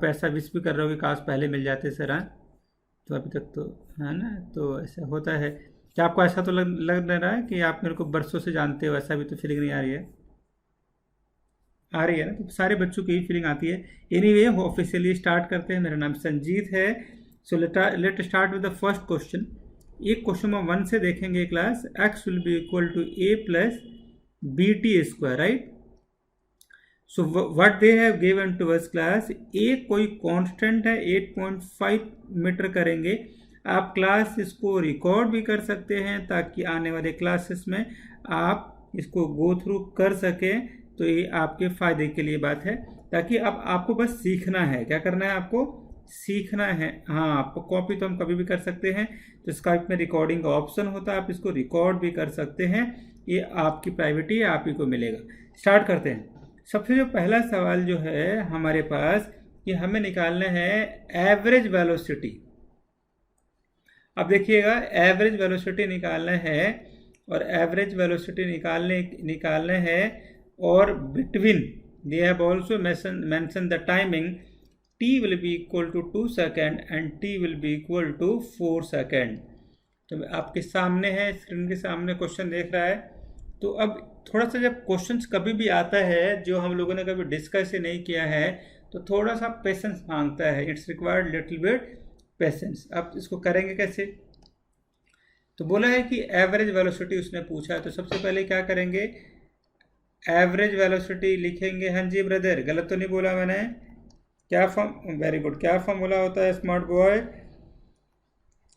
पे ऐसा विश भी कर रहे हो कि काश पहले मिल जाते सर। हाँ, तो अभी तक तो है ना, तो ऐसा होता है। क्या आपको ऐसा तो लग रहा है कि आप मेरे को बरसों से जानते हो? ऐसा भी तो फीलिंग नहीं आ रही है? आ रही है ना, तो सारे बच्चों की ही फीलिंग आती है। एनीवे, ऑफिशियली स्टार्ट करते हैं। मेरा नाम संजीत है। So let start with the first question. एक क्वेश्चन नंबर 1 से देखेंगे class. X will be equal to a plus b t square, right? So what they have given to us class, a कोई constant है 8.5 metre करेंगे। आप class इसको record भी कर सकते हैं ताकि आने वाले क्लासेस में आप इसको गो थ्रू कर सकें। तो ये आपके फ़ायदे के लिए बात है, ताकि अब आपको बस सीखना है। क्या करना है आपको? सीखना है। हाँ, कॉपी तो हम कभी भी कर सकते हैं, तो स्काइप में रिकॉर्डिंग का ऑप्शन होता है, आप इसको रिकॉर्ड भी कर सकते हैं। ये आपकी प्राइवेटी आप ही को मिलेगा। स्टार्ट करते हैं। सबसे जो पहला सवाल जो है हमारे पास, कि हमें निकालना है एवरेज वेलोसिटी। अब देखिएगा, एवरेज वेलोसिटी निकालना है, और एवरेज वेलोसिटी निकालने है, और between they have also mention the timing. t will be equal to 2 second and t will be equal to 4 second. तो आपके सामने है, स्क्रीन के सामने क्वेश्चन देख रहा है। तो अब थोड़ा सा जब क्वेश्चंस कभी भी आता है जो हम लोगों ने कभी डिस्कस ही नहीं किया है, तो थोड़ा सा पेशेंस मांगता है। It's required little bit patience. अब इसको करेंगे कैसे? तो बोला है कि एवरेज वेलोसिटी उसने पूछा है, तो सबसे पहले क्या करेंगे? एवरेज वेलोसिटी लिखेंगे। हाँ जी ब्रदर, गलत तो नहीं बोला मैंने? क्या फॉर्म, वेरी गुड, क्या फॉर्मूला होता है smart boy?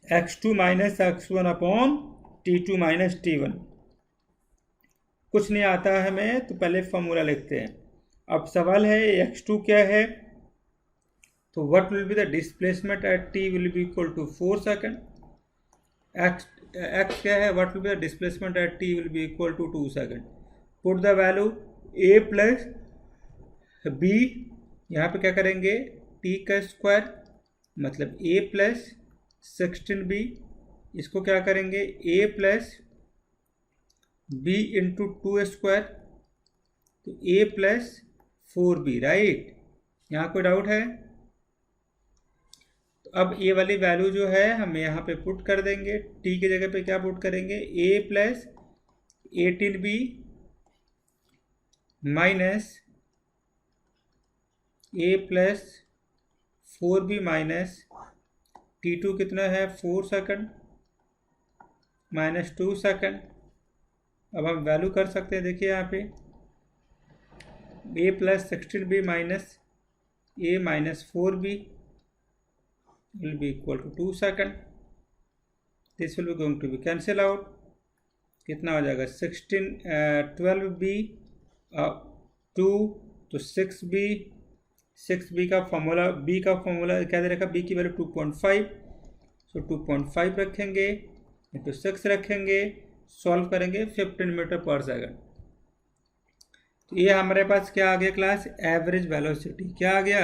x2 minus x1 upon t2 minus t1। कुछ नहीं आता है हमें, तो पहले फॉर्मूला लिखते हैं। अब सवाल है x2 क्या है, तो what will be the displacement at t will be equal to 4 second. x क्या है, what will be the displacement at t will be equal to 2 second. Put the value a plus b, यहाँ पे क्या करेंगे? t का square मतलब a plus 16b। इसको क्या करेंगे? a plus b into 2 square, तो a प्लस 4b, राइट? यहाँ कोई डाउट है? तो अब ये वाली वैल्यू जो है हम यहाँ पे पुट कर देंगे। t की जगह पे क्या पुट करेंगे? a plus 18b minus a plus 4b minus t2 कितना है? 4 सेकेंड माइनस 2 सेकेंड। अब हम वैल्यू कर सकते हैं, देखिए यहाँ पे a plus 16b minus a minus 4b will be equal to 2 second. This will be going to be cancel out. कितना हो जाएगा? 12b 2 तो 6b का फॉर्मूला, b का फॉर्मूला क्या दे रखा? b की वैल्यू 2.5, सो 2.5 रखेंगे इंटू 6 रखेंगे, सॉल्व करेंगे 15 मीटर पर सेकेंड। तो ये हमारे पास क्या आ गया क्लास? Average velocity. क्या आ गया?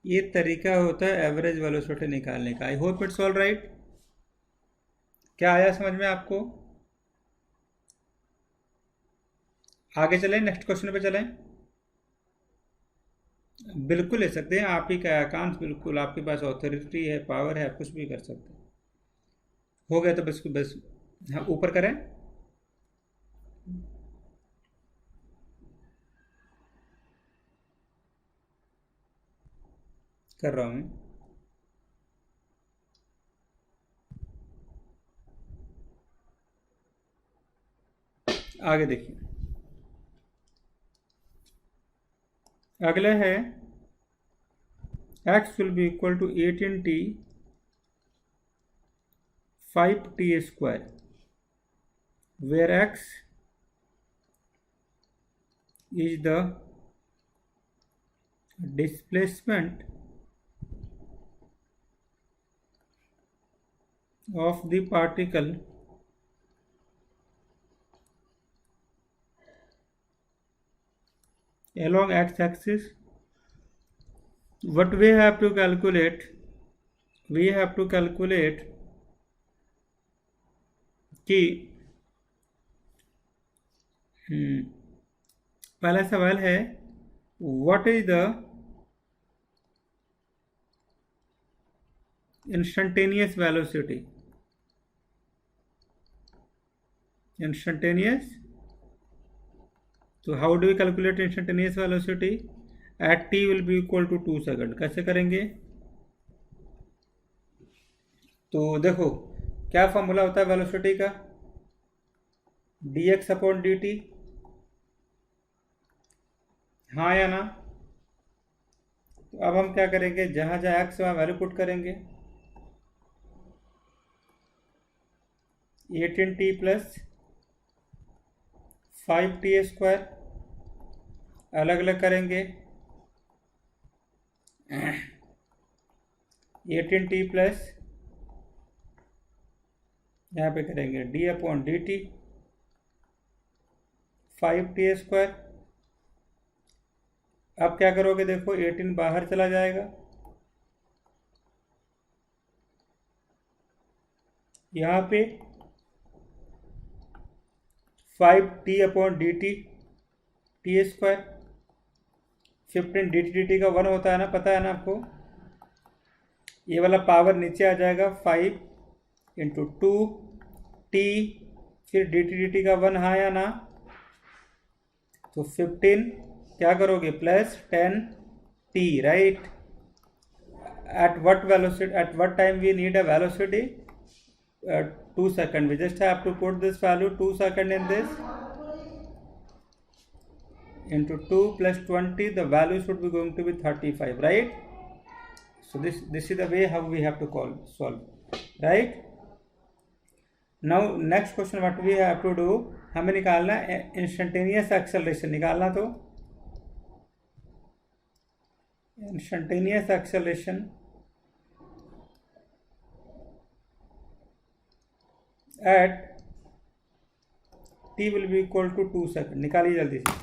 ये तरीका होता है एवरेज वेलोसिटी निकालने का। आई होप इट्स ऑल राइट। क्या आया समझ में आपको? आगे चलें, नेक्स्ट क्वेश्चन पे चलें। बिल्कुल ले सकते हैं, आप ही का आकांक्ष, बिल्कुल आपके पास ऑथोरिटी है, पावर है, आप कुछ भी कर सकते हैं। हो गया तो बस हाँ, ऊपर करें। कर रहा हूँ। आगे देखिए, अगले है x will be equal to 18t 5t square, where x is the displacement of the particle along x-axis. What we have to calculate? We have to calculate कि पहला सवाल है, what is the instantaneous velocity, instantaneous, तो how do we calculate instantaneous velocity? At T will be equal to 2 second. कैसे करेंगे? तो देखो क्या फॉर्मूला होता है वेलोसिटी का, D X upon D T, हाँ या ना? तो अब हम क्या करेंगे, जहाँ जहाँ एक्स वहाँ वैल्यू पुट करेंगे, 18t प्लस 5t² अलग अलग करेंगे, 18t प्लस यहाँ पे करेंगे D upon D T, 5t²। अब क्या करोगे, देखो 18 बाहर चला जाएगा, यहाँ पे 5t upon D T, t², 15 D T का 1 होता है ना, पता है ना आपको? ये वाला पावर नीचे आ जाएगा, 5 इंटू 2t, फिर डी टी का 1, हाँ या ना? तो 15 क्या करोगे, plus 10t, right? At what velocity, at what time we need a velocity? 2 seconds. We just have to put this value 2 seconds in this, into 2 plus 20, the value should be going to be 35, right? So this is the way how we have to solve, right? Now next question what we have to do, हमें निकालना instantaneous acceleration निकालना, तो instantaneous acceleration at t will be equal to 2 second. निकालिए जल्दी से।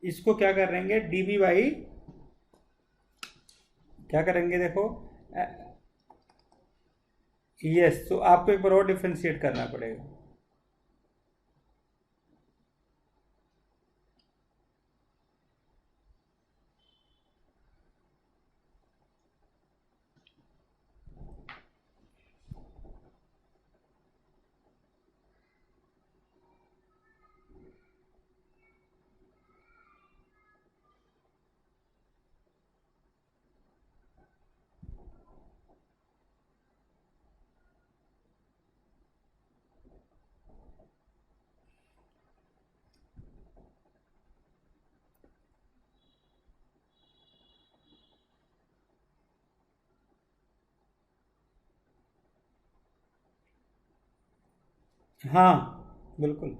इसको क्या करेंगे, dv बाई, क्या करेंगे देखो, यस, तो आपको एक बार और डिफ्रेंशिएट करना पड़ेगा। हाँ बिल्कुल।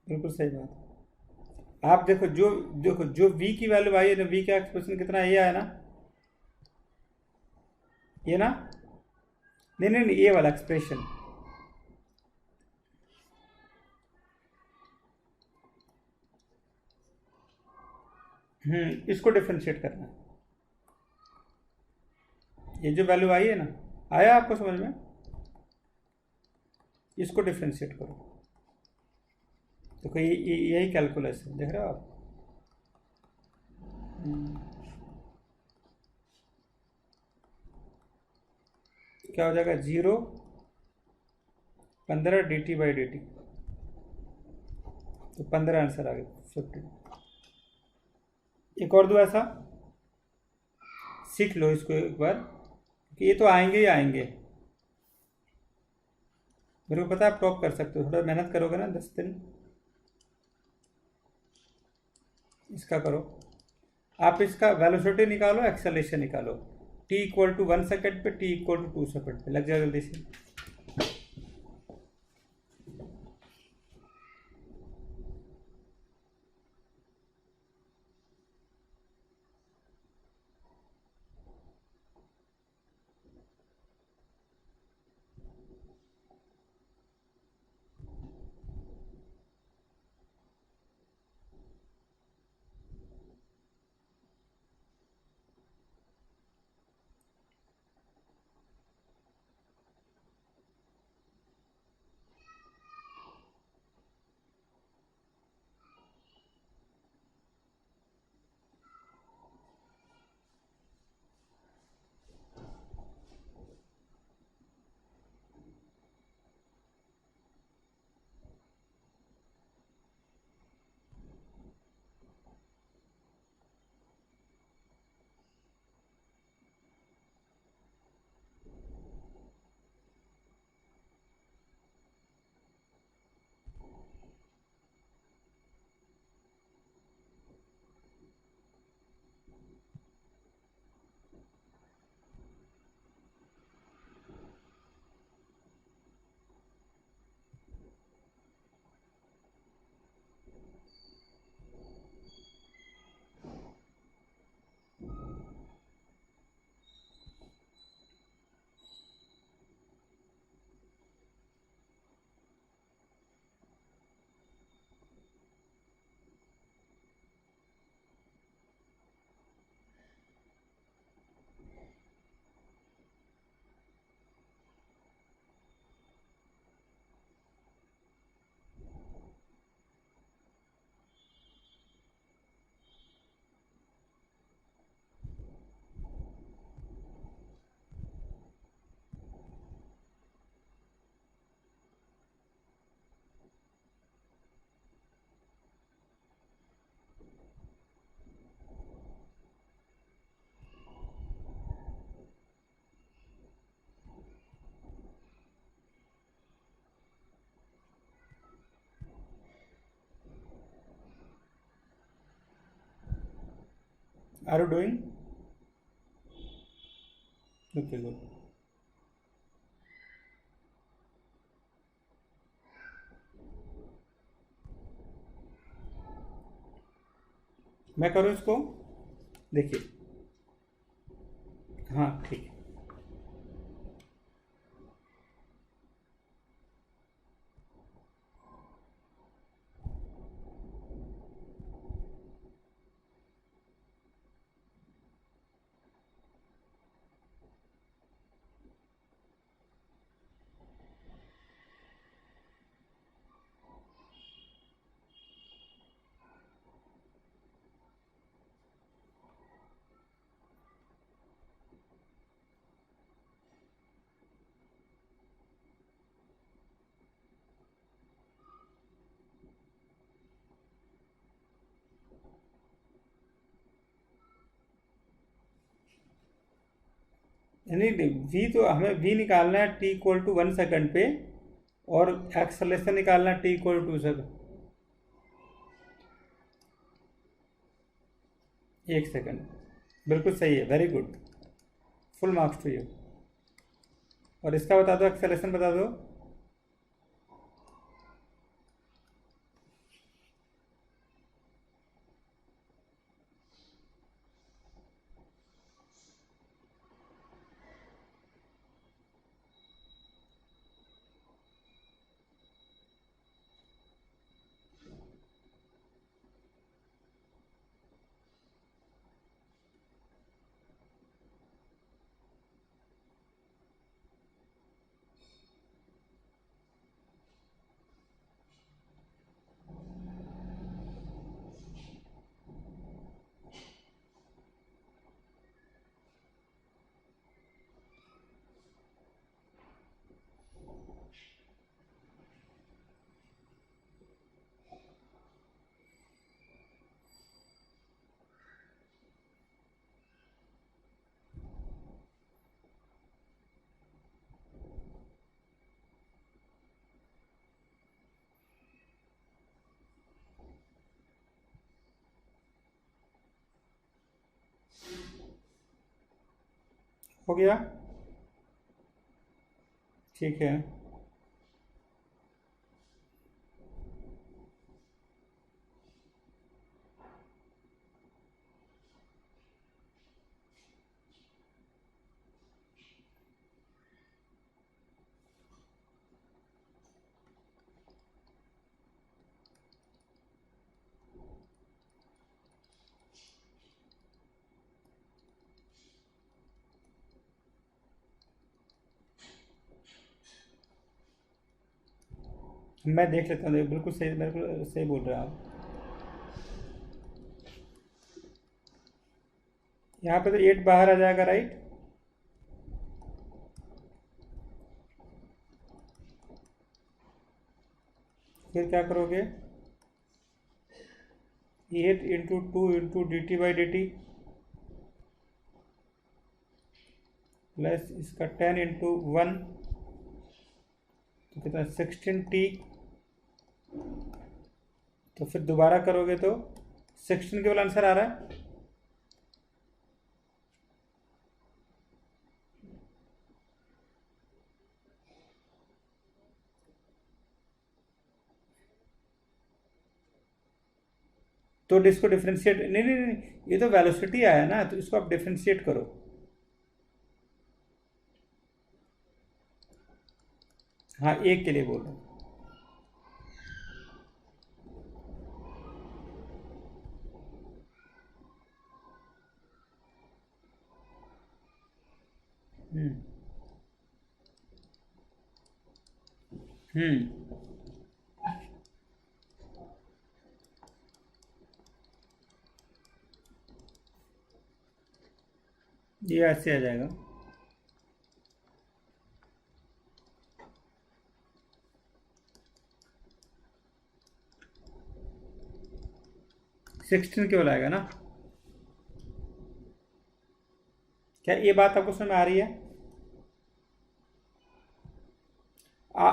बिल्कुल सही बात। आप देखो जो v की वैल्यू आई है ना, v का एक्सप्रेशन कितना ये आया ना, ये ना, नहीं नहीं नहीं, ये वाला एक्सप्रेशन, इसको डिफ्रेंशिएट करना। ये जो वैल्यू आई है ना, आया आपको समझ में? इसको डिफ्रेंशिएट करो। देखो यही कैलकुलस है, देख रहे हो आप। क्या हो जाएगा, 0 15 dt/dt। तो 15 आंसर आ गया, 15। एक और दो ऐसा, सीख लो इसको एक बार, कि ये तो आएंगे ही आएंगे। मेरे को पता है आप टॉप कर सकते हो, थोड़ा मेहनत करोगे ना 10 दिन। इसका करो, आप इसका वेलोसिटी निकालो, एक्सेलरेशन निकालो। t = 1 सेकंड पे, t = 2 सेकंड पे, लग जाए जल्दी से। Are you doing? Okay, good. मैं करूँ इसको, देखिए। हाँ ठीक है। नहीं नहीं, वी तो हमें वी निकालना है t = 1 सेकंड पे, और एक्सलेशन निकालना है t = 2 सेकंड। 1 सेकंड, बिल्कुल सही है, very good. Full marks to you. और इसका बता दो, एक्सेलेशन बता दो। हो गया। ठीक है। मैं देख लेता हूँ, बिल्कुल सही बोल रहे हैं आप। यहाँ पे तो 8 बाहर आ जाएगा, राइट। फिर क्या करोगे? 8 × 2 × dt/dt प्लस इसका 10 × 1, तो कितना 16t। तो फिर दोबारा करोगे तो 16 केवल आंसर आ रहा है। तो इसको डिफ्रेंशिएट, नहीं नहीं नहीं, ये तो वेलोसिटी आया ना, तो इसको आप डिफ्रेंशिएट करो। हाँ, एक के लिए बोल रहा हूँ। हम्म। हम्म। ये ऐसे आ जाएगा। 16 केवल आएगा ना। क्या ये बात आपको समझ में आ रही है? आ,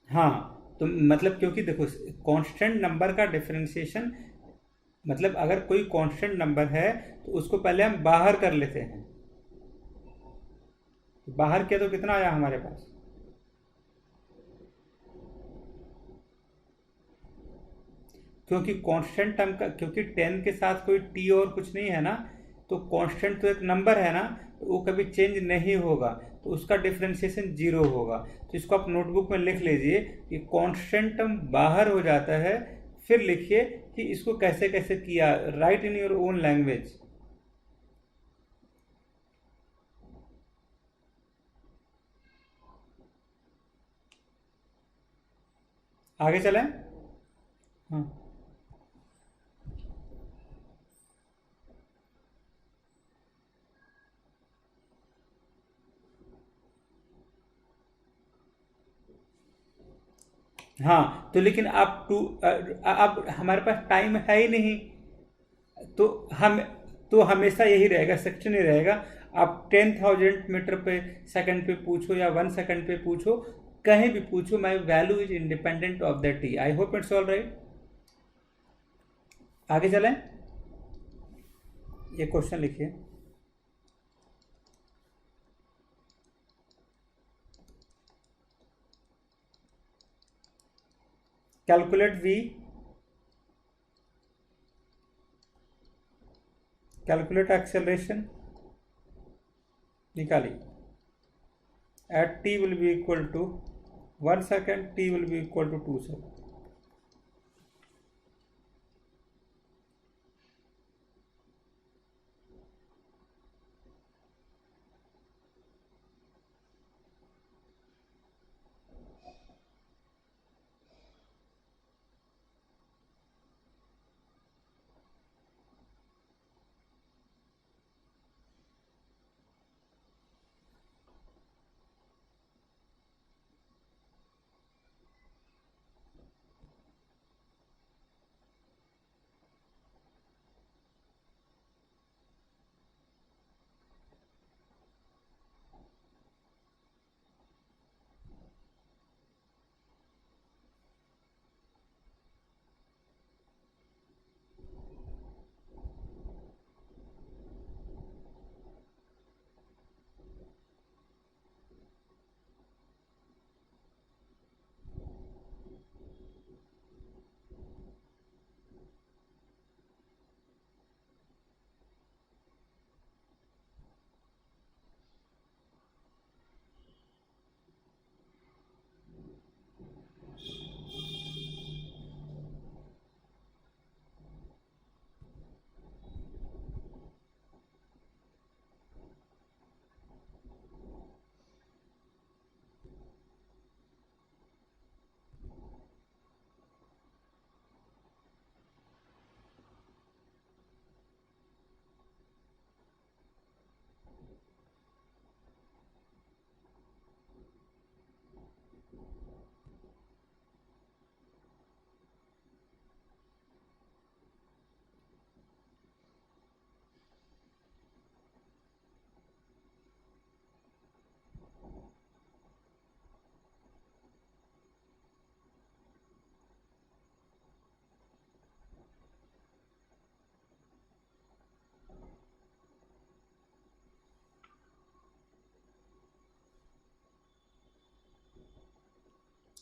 हाँ, तो मतलब क्योंकि देखो, कांस्टेंट नंबर का डिफरेंशिएशन, मतलब अगर कोई कांस्टेंट नंबर है तो उसको पहले हम बाहर कर लेते हैं। तो बाहर किया तो कितना आया हमारे पास? क्योंकि कांस्टेंट टर्म का, क्योंकि 10 के साथ कोई टी और कुछ नहीं है ना, तो कांस्टेंट तो एक नंबर है ना, तो वो कभी चेंज नहीं होगा, तो उसका डिफरेंशिएशन जीरो होगा। तो इसको आप नोटबुक में लिख लीजिए कि कांस्टेंट टर्म बाहर हो जाता है। फिर लिखिए कि इसको कैसे कैसे किया, right in your own language. आगे चलें। हाँ। हाँ, तो लेकिन आप अब हमारे पास टाइम है ही नहीं। तो हम तो हमेशा यही रहेगा, सेक्शन ही रहेगा। आप 10,000 मीटर पे सेकंड पे पूछो या 1 सेकंड पे पूछो, कहीं भी पूछो, my value is independent of that T. I hope it's all right. आगे चलें। ये क्वेश्चन लिखिए। कैलकुलेट वी, कैलकुलेट एक्सेलरेशन निकाली। At T will be equal to 1 second, T will be equal to 2 second.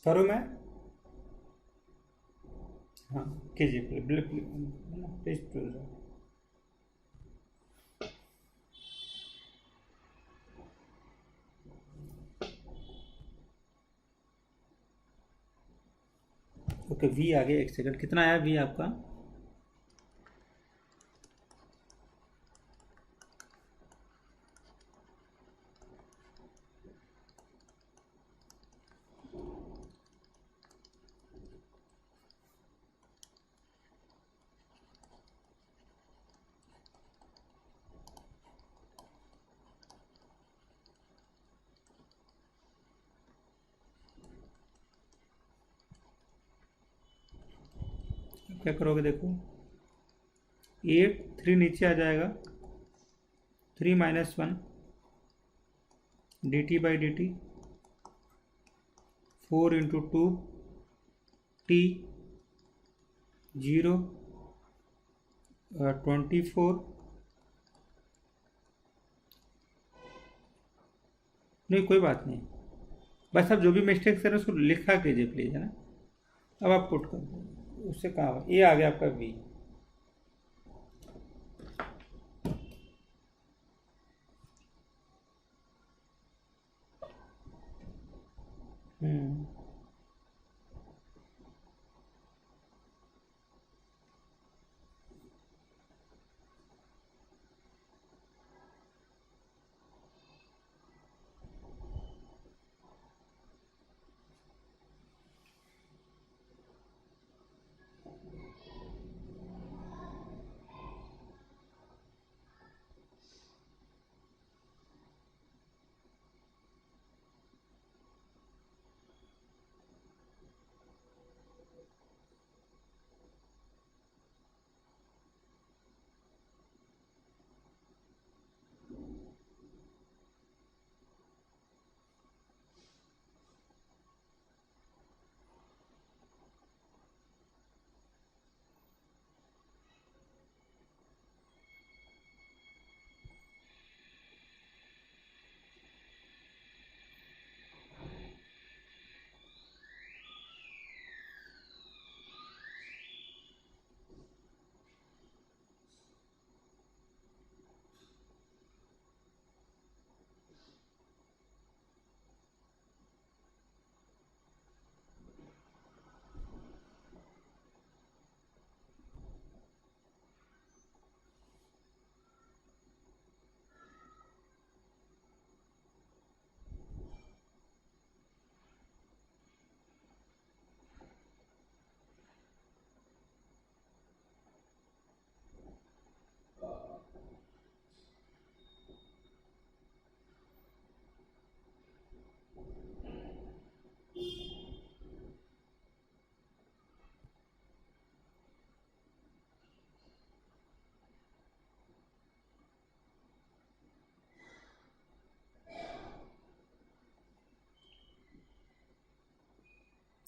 करूँ मैं? हाँ, कीजिए प्लीज प्लीज। ओके, वी आ गया। एक सेकंड, कितना आया वी आपका? क्या करोगे देखो, 8 3 नीचे आ जाएगा, 3 - 1 dt by D T, 4 × 2 t 0 24। नहीं कोई बात नहीं, बस आप जो भी मिस्टेक्स है ना उसको लिखा कीजिए प्लीज़, है ना। अब आप पुट कर दो, उससे कहा ये आ गया आपका वी। हम्म।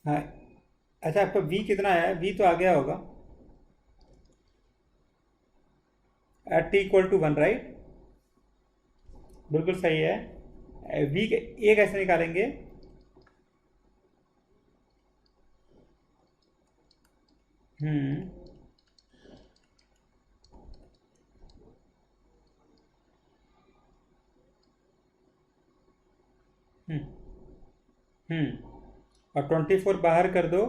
हाँ, अच्छा आपका वी कितना आया है? वी तो आ गया होगा, एट t = 1, राइट? बिल्कुल सही है। वी ए कैसे निकालेंगे? हम्म। हम्म। और 24 बाहर कर दो।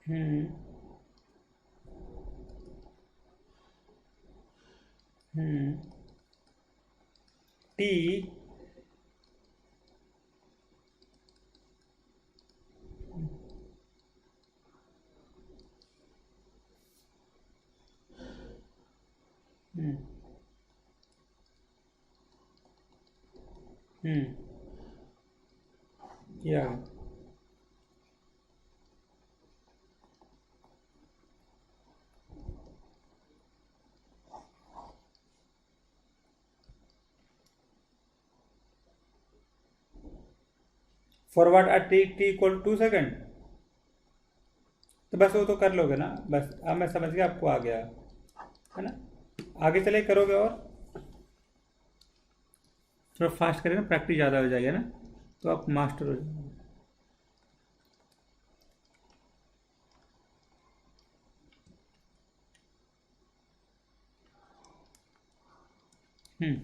Hmm. Hmm. T. Hmm. Hmm. ये आ गया। Forward at t = 2 second. तो बस वो तो कर लोगे ना, बस अब मैं समझ गया आपको आ गया है ना। आगे चले करोगे और थोड़ा फास्ट करें ना, प्रैक्टिस ज़्यादा हो जाएगा ना, तो आप मास्टर हो जाओगे। हम्म।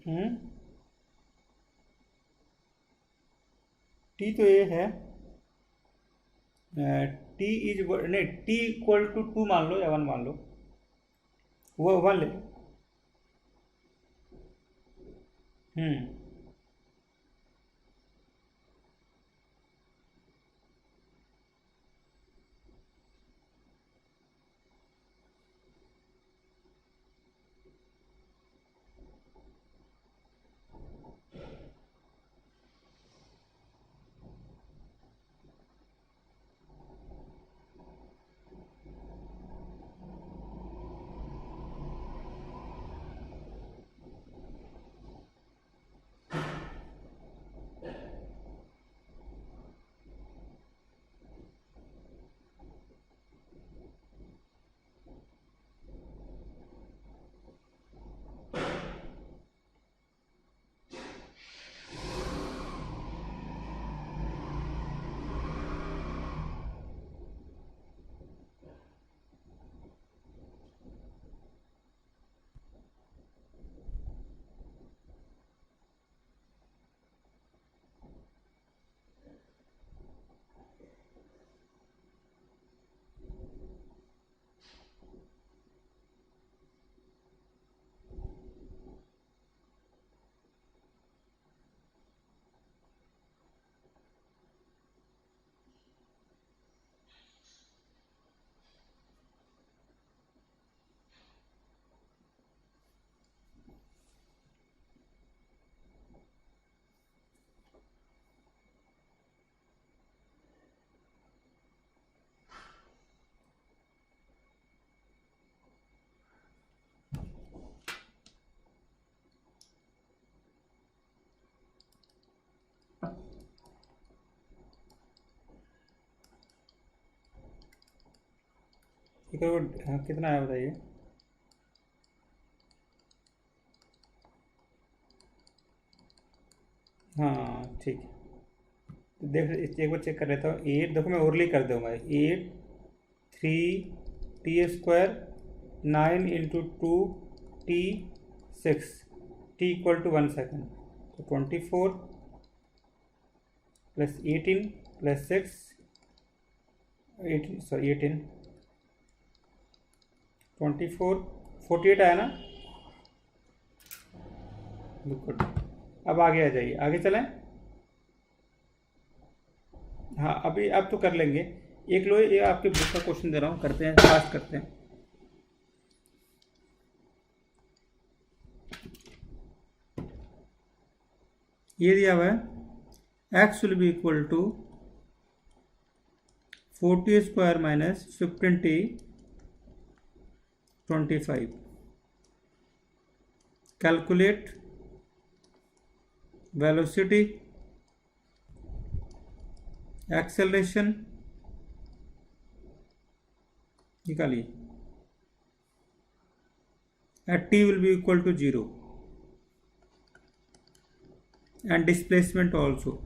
हम्म। टी तो ये है, टी इज, नहीं, टी इक्वल टू 2 मान लो या 1 मान लो, वो 1 ले लो। हम्म। ठीक है, वो हाँ, कितना है बताइए। हाँ ठीक है, तो देख एक बार चेक कर लेता हूँ। 8, देखो मैं ओरली कर दूंगा, 8 3 T square 9 into 2 T 6 T equal to 1 second, तो 24 प्लस 18 प्लस 6, 18 सॉरी 18, 24, 48 आया ना। गुड, अब आगे आ जाइए, आगे चलें। हाँ अभी आप तो कर लेंगे। एक लो, ये आपके बुक का क्वेश्चन दे रहा हूँ, करते हैं, फास्ट करते हैं। ये दिया हुआ है, x will be equal to 40 square minus 15t 25। Calculate velocity, acceleration निकालिए, at t will be equal to 0 and displacement also.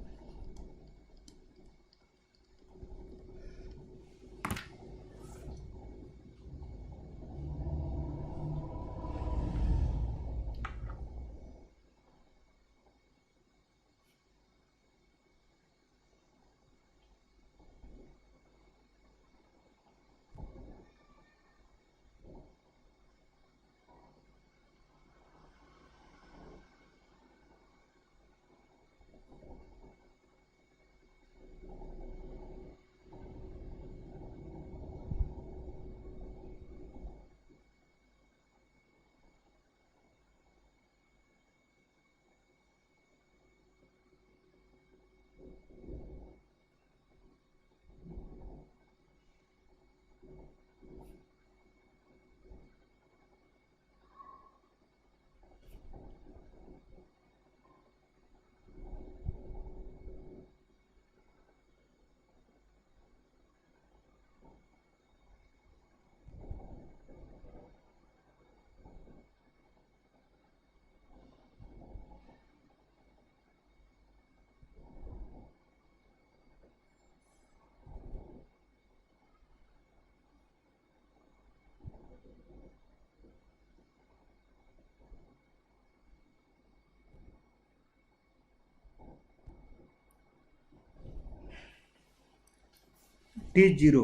T0।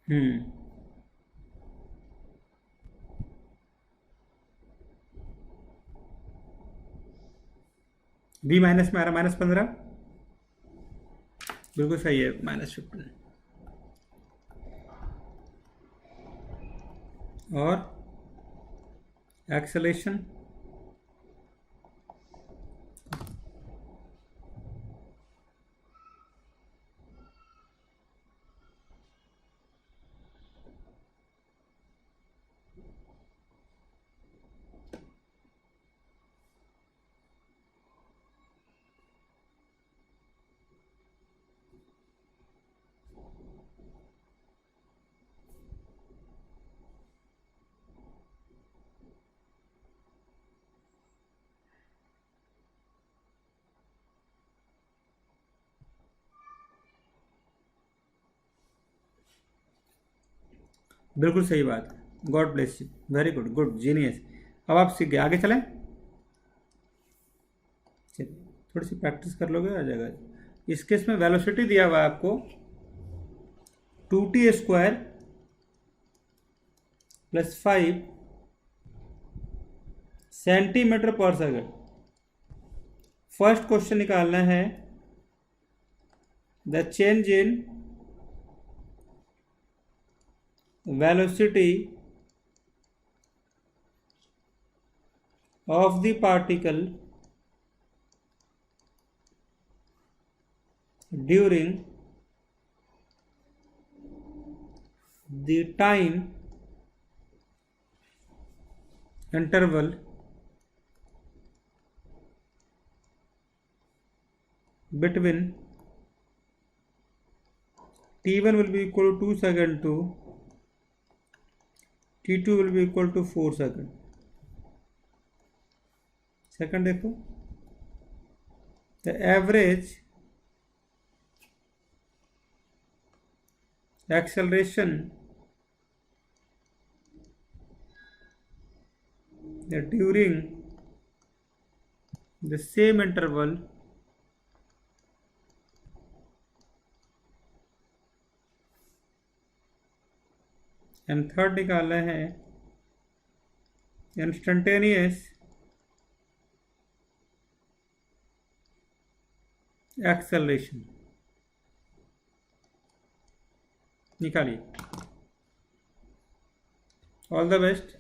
Hmm. B minus में आ रहा -15। बिल्कुल सही है, -15। और एक्सेलेशन। बिल्कुल सही बात। God bless you, very good, good genius. अब आप सीख गए, आगे चलें। चलिए, थोड़ी सी प्रैक्टिस कर लोगे, आ जाएगा। इस केस में वेलोसिटी दिया हुआ है आपको 2t² + 5 cm/s। फर्स्ट क्वेश्चन निकालना है the change in velocity of the particle during the time interval between t1 will be equal to 2 second to t2 will be equal to 4 second। Second देखो, the average acceleration during the same interval and third निकालना है instantaneous acceleration. निकालिए। All the best.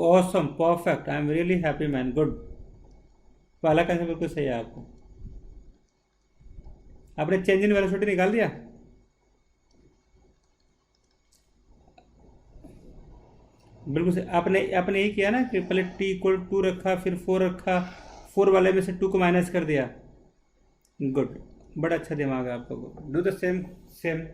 Awesome, perfect, I am really happy man, good. पहला कैसे बिल्कुल सही है आपको। आपने चेंज इन वेलोसिटी निकाल दिया। बिल्कुल सही। आपने आपने यही किया ना कि पहले t = 2 रखा, फिर 4 रखा, 4 वाले में से 2 को माइनस कर दिया। गुड, बड़ा अच्छा दिमाग है आपका। Do the same. Same.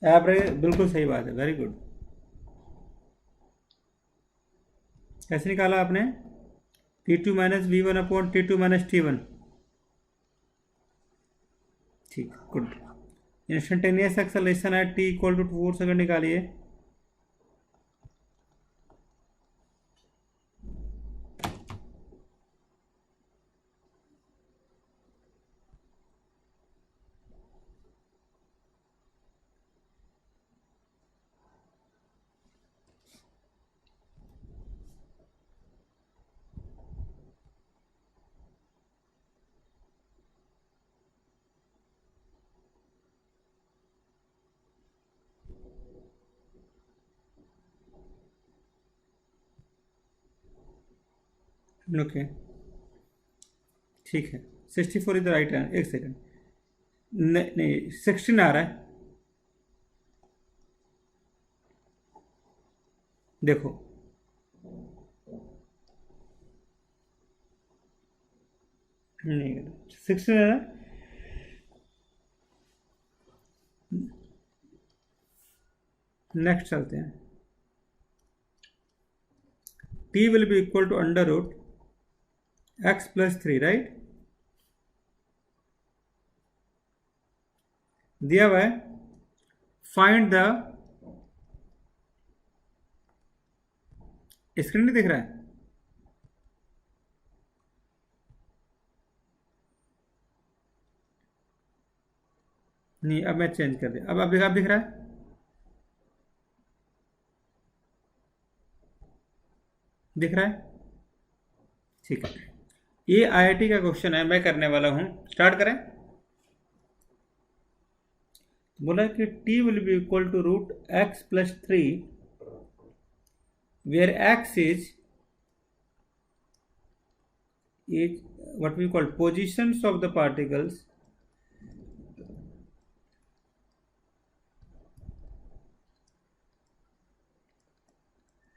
Average, बिल्कुल सही बात है, वेरी गुड। कैसे निकाला आपने? T2 - V1/T2 - T1। ठीक, गुड। इंस्टेंटेनियस एक्सेलरेशन है T = 4 सेकंड, निकालिए। ओके, ठीक है। 64 इज द राइट आंसर। एक सेकंड, नहीं नहीं, 16 आ रहा है, देखो। नहीं, 16 है ना? नेक्स्ट चलते हैं। T will be equal to under root x plus 3, right? दिया हुआ है, फाइंड द, स्क्रीन नहीं दिख रहा है? नहीं, अब मैं चेंज कर दिया, अब दिख रहा है? दिख रहा है? ठीक है। ये आईआईटी का क्वेश्चन है, मैं करने वाला हूं। स्टार्ट करें। बोला कि t will be equal to √x+3, where x is what we call positions of the particles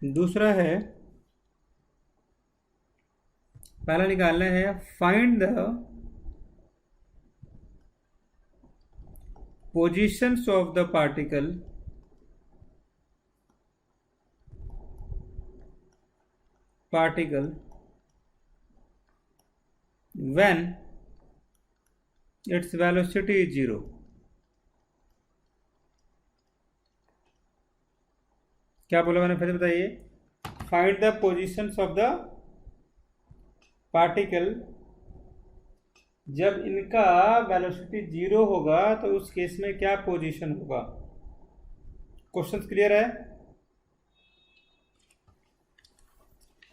दूसरा है, पहला निकालना है find the positions of the particle when its velocity is 0। क्या बोला मैंने, फिर बताइए। Find the positions of the particle जब इनका वेलोसिटी 0 होगा, तो उस केस में क्या पोजीशन होगा। क्वेश्चंस क्लियर है?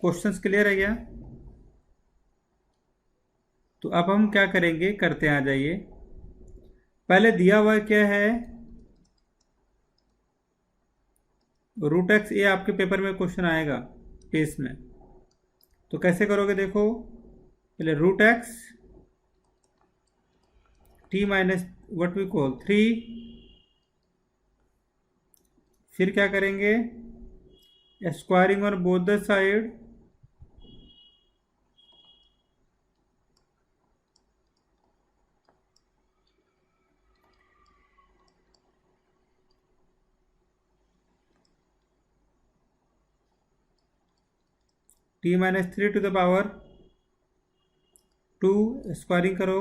क्वेश्चंस क्लियर है क्या? तो अब हम क्या करेंगे, करते आ जाइए। पहले दिया हुआ क्या है, √x। ये आपके पेपर में क्वेश्चन आएगा केस में, तो कैसे करोगे देखो। पहले √x t minus what we call 3, फिर क्या करेंगे, squaring on both the side, t - 3 to the power 2, squaring करो,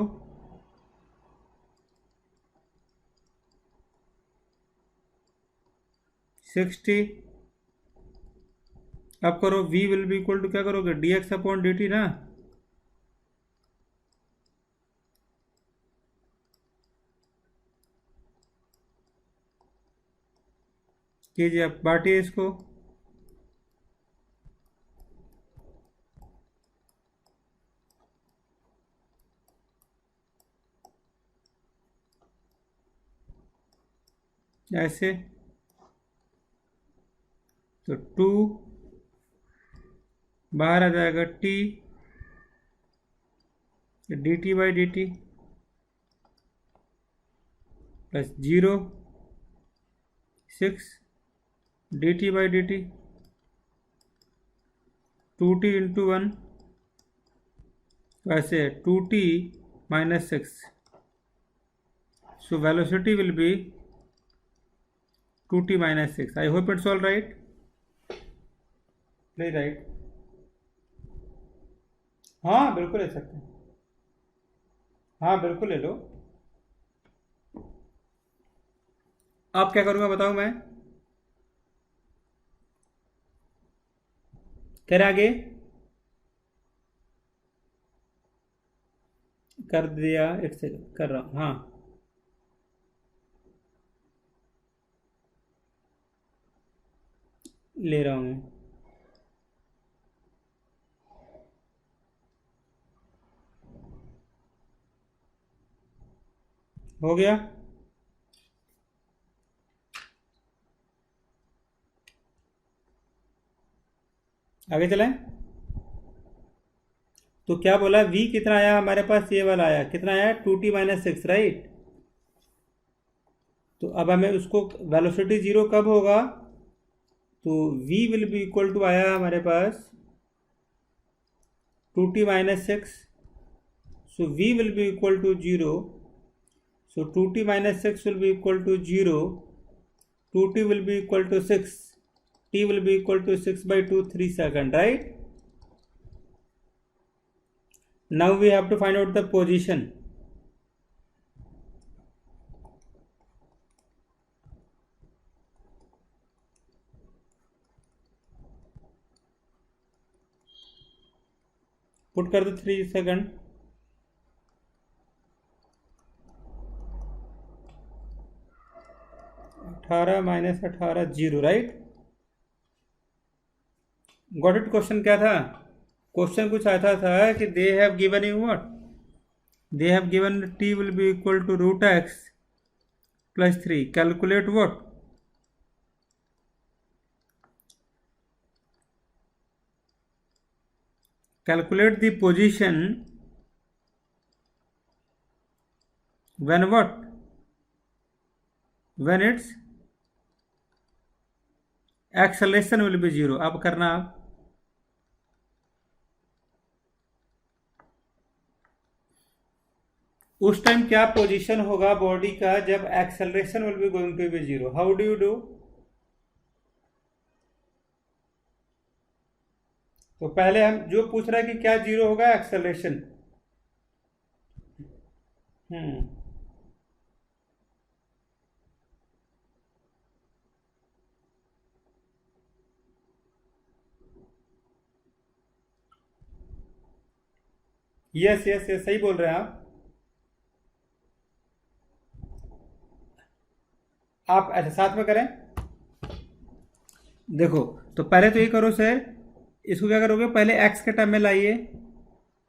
60। अब करो, v will be equal to क्या करोगे, dx/dt ना। कीजिए, अब बांटिए इसको। ऐसे तो 2 बाहर आ जाएगा, t dt/dt plus 0 6 dt/dt 2t into 1, वैसे 2t - 6। So velocity will B 2t minus six. I hope it's all right. Please right. हाँ बिल्कुल ले सकते हैं। हाँ बिल्कुल ले लो। आप क्या करूँगा बताऊँ मैं? कह रहे आगे। कर दिया, एक सेकंड कर रहा हूँ। हाँ ले रहा हूँ मैं। हो गया। आगे चलें। तो क्या बोला, v कितना आया हमारे पास, ये वाला आया, कितना आया 2t माइनस सिक्स, राइट। तो अब हमें उसको, वेलोसिटी जीरो कब होगा, तो v will be equal to आया हमारे पास 2t minus six. So v will be equal to zero. So 2t minus 6 will be equal to 0. 2t will be equal to 6. T will be equal to 6 by 2, 3 seconds, right? Now we have to find out the position. Put कर दो 3 second. 18 minus 18 zero, right. Got it. Question क्या था? Question कुछ आता था कि they have given you what, they have given t will be equal to root X plus 3। Calculate what, calculate the position when what, when its acceleration will be zero। अब करना आप, उस टाइम क्या position होगा body का जब acceleration will be going to be zero. How do you do? तो पहले हम जो पूछ रहे हैं कि क्या जीरो होगा, एक्सेलरेशन। यस यस यस, सही बोल रहे हैं आप ऐसे साथ में करें। देखो, तो पहले तो ये करो सर, इसको क्या करोगे, पहले x के टर्म में लाइए।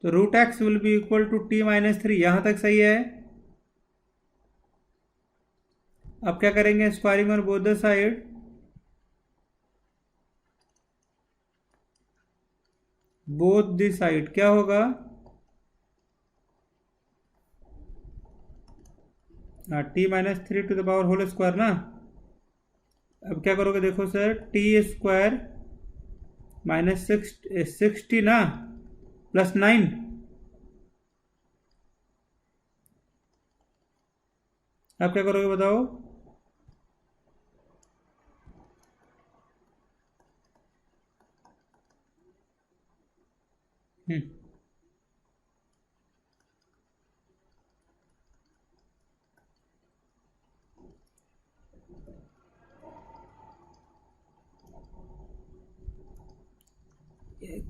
तो root X will be equal to t minus 3, यहां तक सही है। अब क्या करेंगे, squaring on both the side. Both the side क्या होगा, t minus 3 to the power whole square ना। अब क्या करोगे, देखो सर, टी स्क्वायर माइनस 60 ना, प्लस 9। अब क्या करोगे बताओ।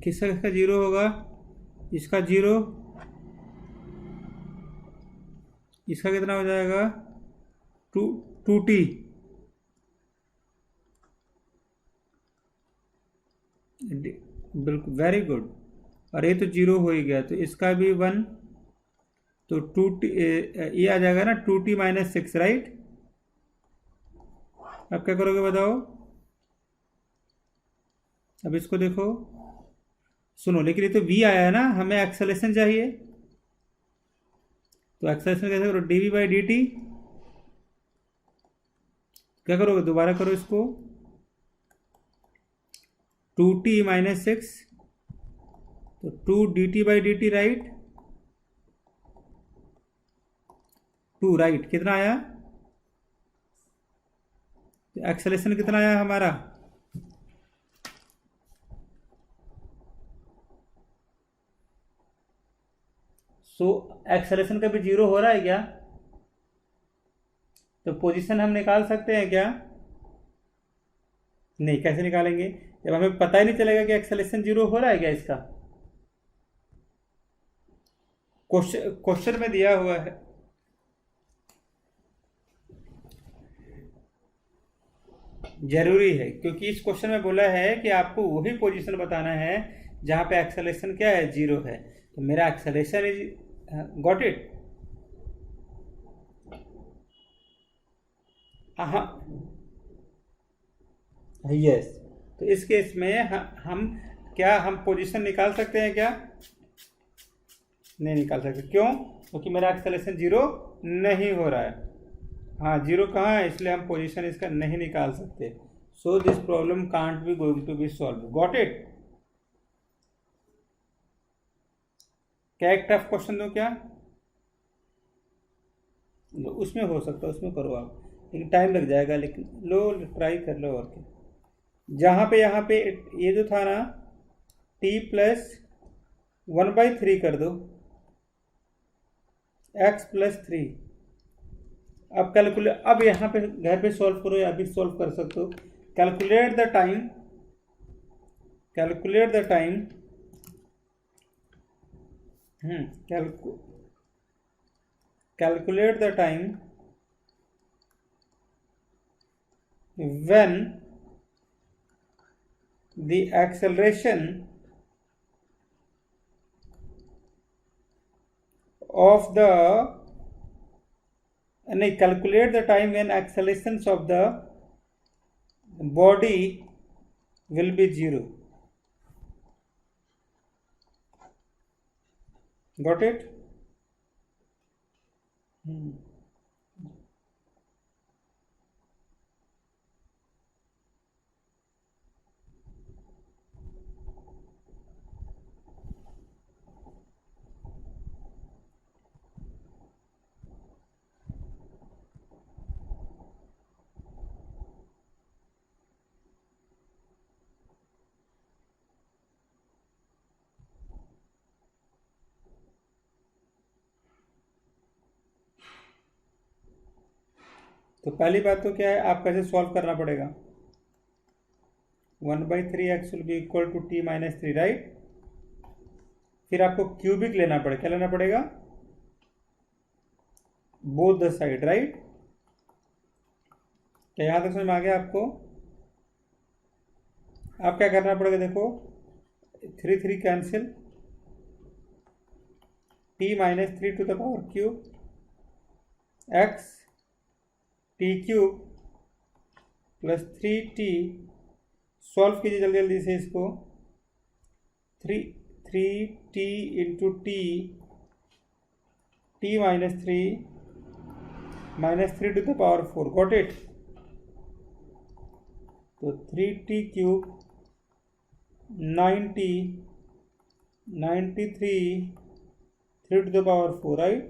किसका किसका जीरो होगा, इसका जीरो, इसका कितना हो जाएगा, टू, 2t। बिल्कुल, वेरी गुड। और ये तो जीरो हो ही गया, तो इसका भी 1। तो 2t, ये आ जाएगा ना 2t माइनस 6, राइट। अब क्या करोगे बताओ। अब इसको देखो, सुनो, लेकिन ये तो v आया है ना, हमें एक्सेलेरेशन चाहिए। तो एक्सेलेरेशन कैसे करो, dv बाई dt। क्या करोगे, दोबारा करो इसको, 2t माइनस 6, तो 2 dt by dt, right. 2, right, कितना आया, एक्सेलेरेशन कितना आया हमारा? सो एक्सेलेरेशन का भी जीरो हो रहा है क्या? तो पोजीशन हम निकाल सकते हैं क्या? नहीं, कैसे निकालेंगे जब हमें पता ही नहीं चलेगा कि एक्सेलेरेशन जीरो हो रहा है क्या इसका? क्वेश्चन में दिया हुआ है। जरूरी है, क्योंकि इस क्वेश्चन में बोला है कि आपको वही पोजीशन बताना है जहां पे एक्सेलेरेशन क्या है, जीरो है। तो मेरा एक्सेलेरेशन इज, गॉट इट? हाँ, यस। तो इस केस में हम क्या हम पोजीशन निकाल सकते हैं क्या? नहीं निकाल सकते। क्यों? क्योंकि मेरा एक्सेलेरेशन जीरो नहीं हो रहा है। हाँ, जीरो कहाँ है, इसलिए हम पोजीशन इसका नहीं निकाल सकते। So this problem can't be going to be solve. Got it? क्या एक टफ क्वेश्चन दो क्या? उसमें हो सकता है, उसमें करो आप, लेकिन टाइम लग जाएगा। लेकिन लो, ट्राई कर लो। और क्या, जहाँ पे यहाँ पे ये जो था ना, टी प्लस 1/3 कर दो, x+3। अब कैलकुलेट, अब यहाँ पे घर पे सॉल्व करो या अभी सॉल्व कर सकते हो। Calculate the time, calculate the time, calculate the time when the acceleration of the, नहीं, calculate the time when accelerations of the body will be zero. Got it? तो पहली बात तो क्या है, आप कैसे सॉल्व करना पड़ेगा? 1/3x will be equal to t-3, right? फिर आपको क्यूबिक लेना पड़ेगा। क्या लेना पड़ेगा? Both the side, right? क्या यहां तक समझ में आ गया आपको? अब क्या करना पड़ेगा, देखो, 3 3 cancel, t-3 to the power cube x t³ plus 3t। सॉल्व कीजिए जल्दी जल्दी से इसको। 3t into t-3 -3 to the power 4। Got it? तो 3t³ 90 93 3 to the power 4, right?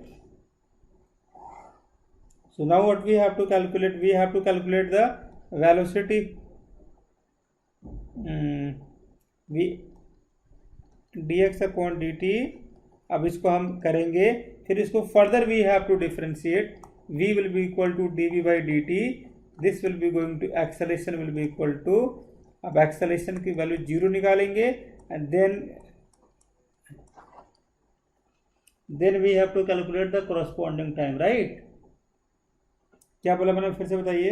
So now what we have to calculate? We have to calculate the velocity, v dx upon dt। अब इसको हम करेंगे, फिर इसको further we have to differentiate. v will be equal to dv by dt, this will be going to acceleration will be equal to, अब acceleration की value zero निकालेंगे and then we have to calculate the corresponding time, right? क्या बोला मैंने, फिर से बताइए।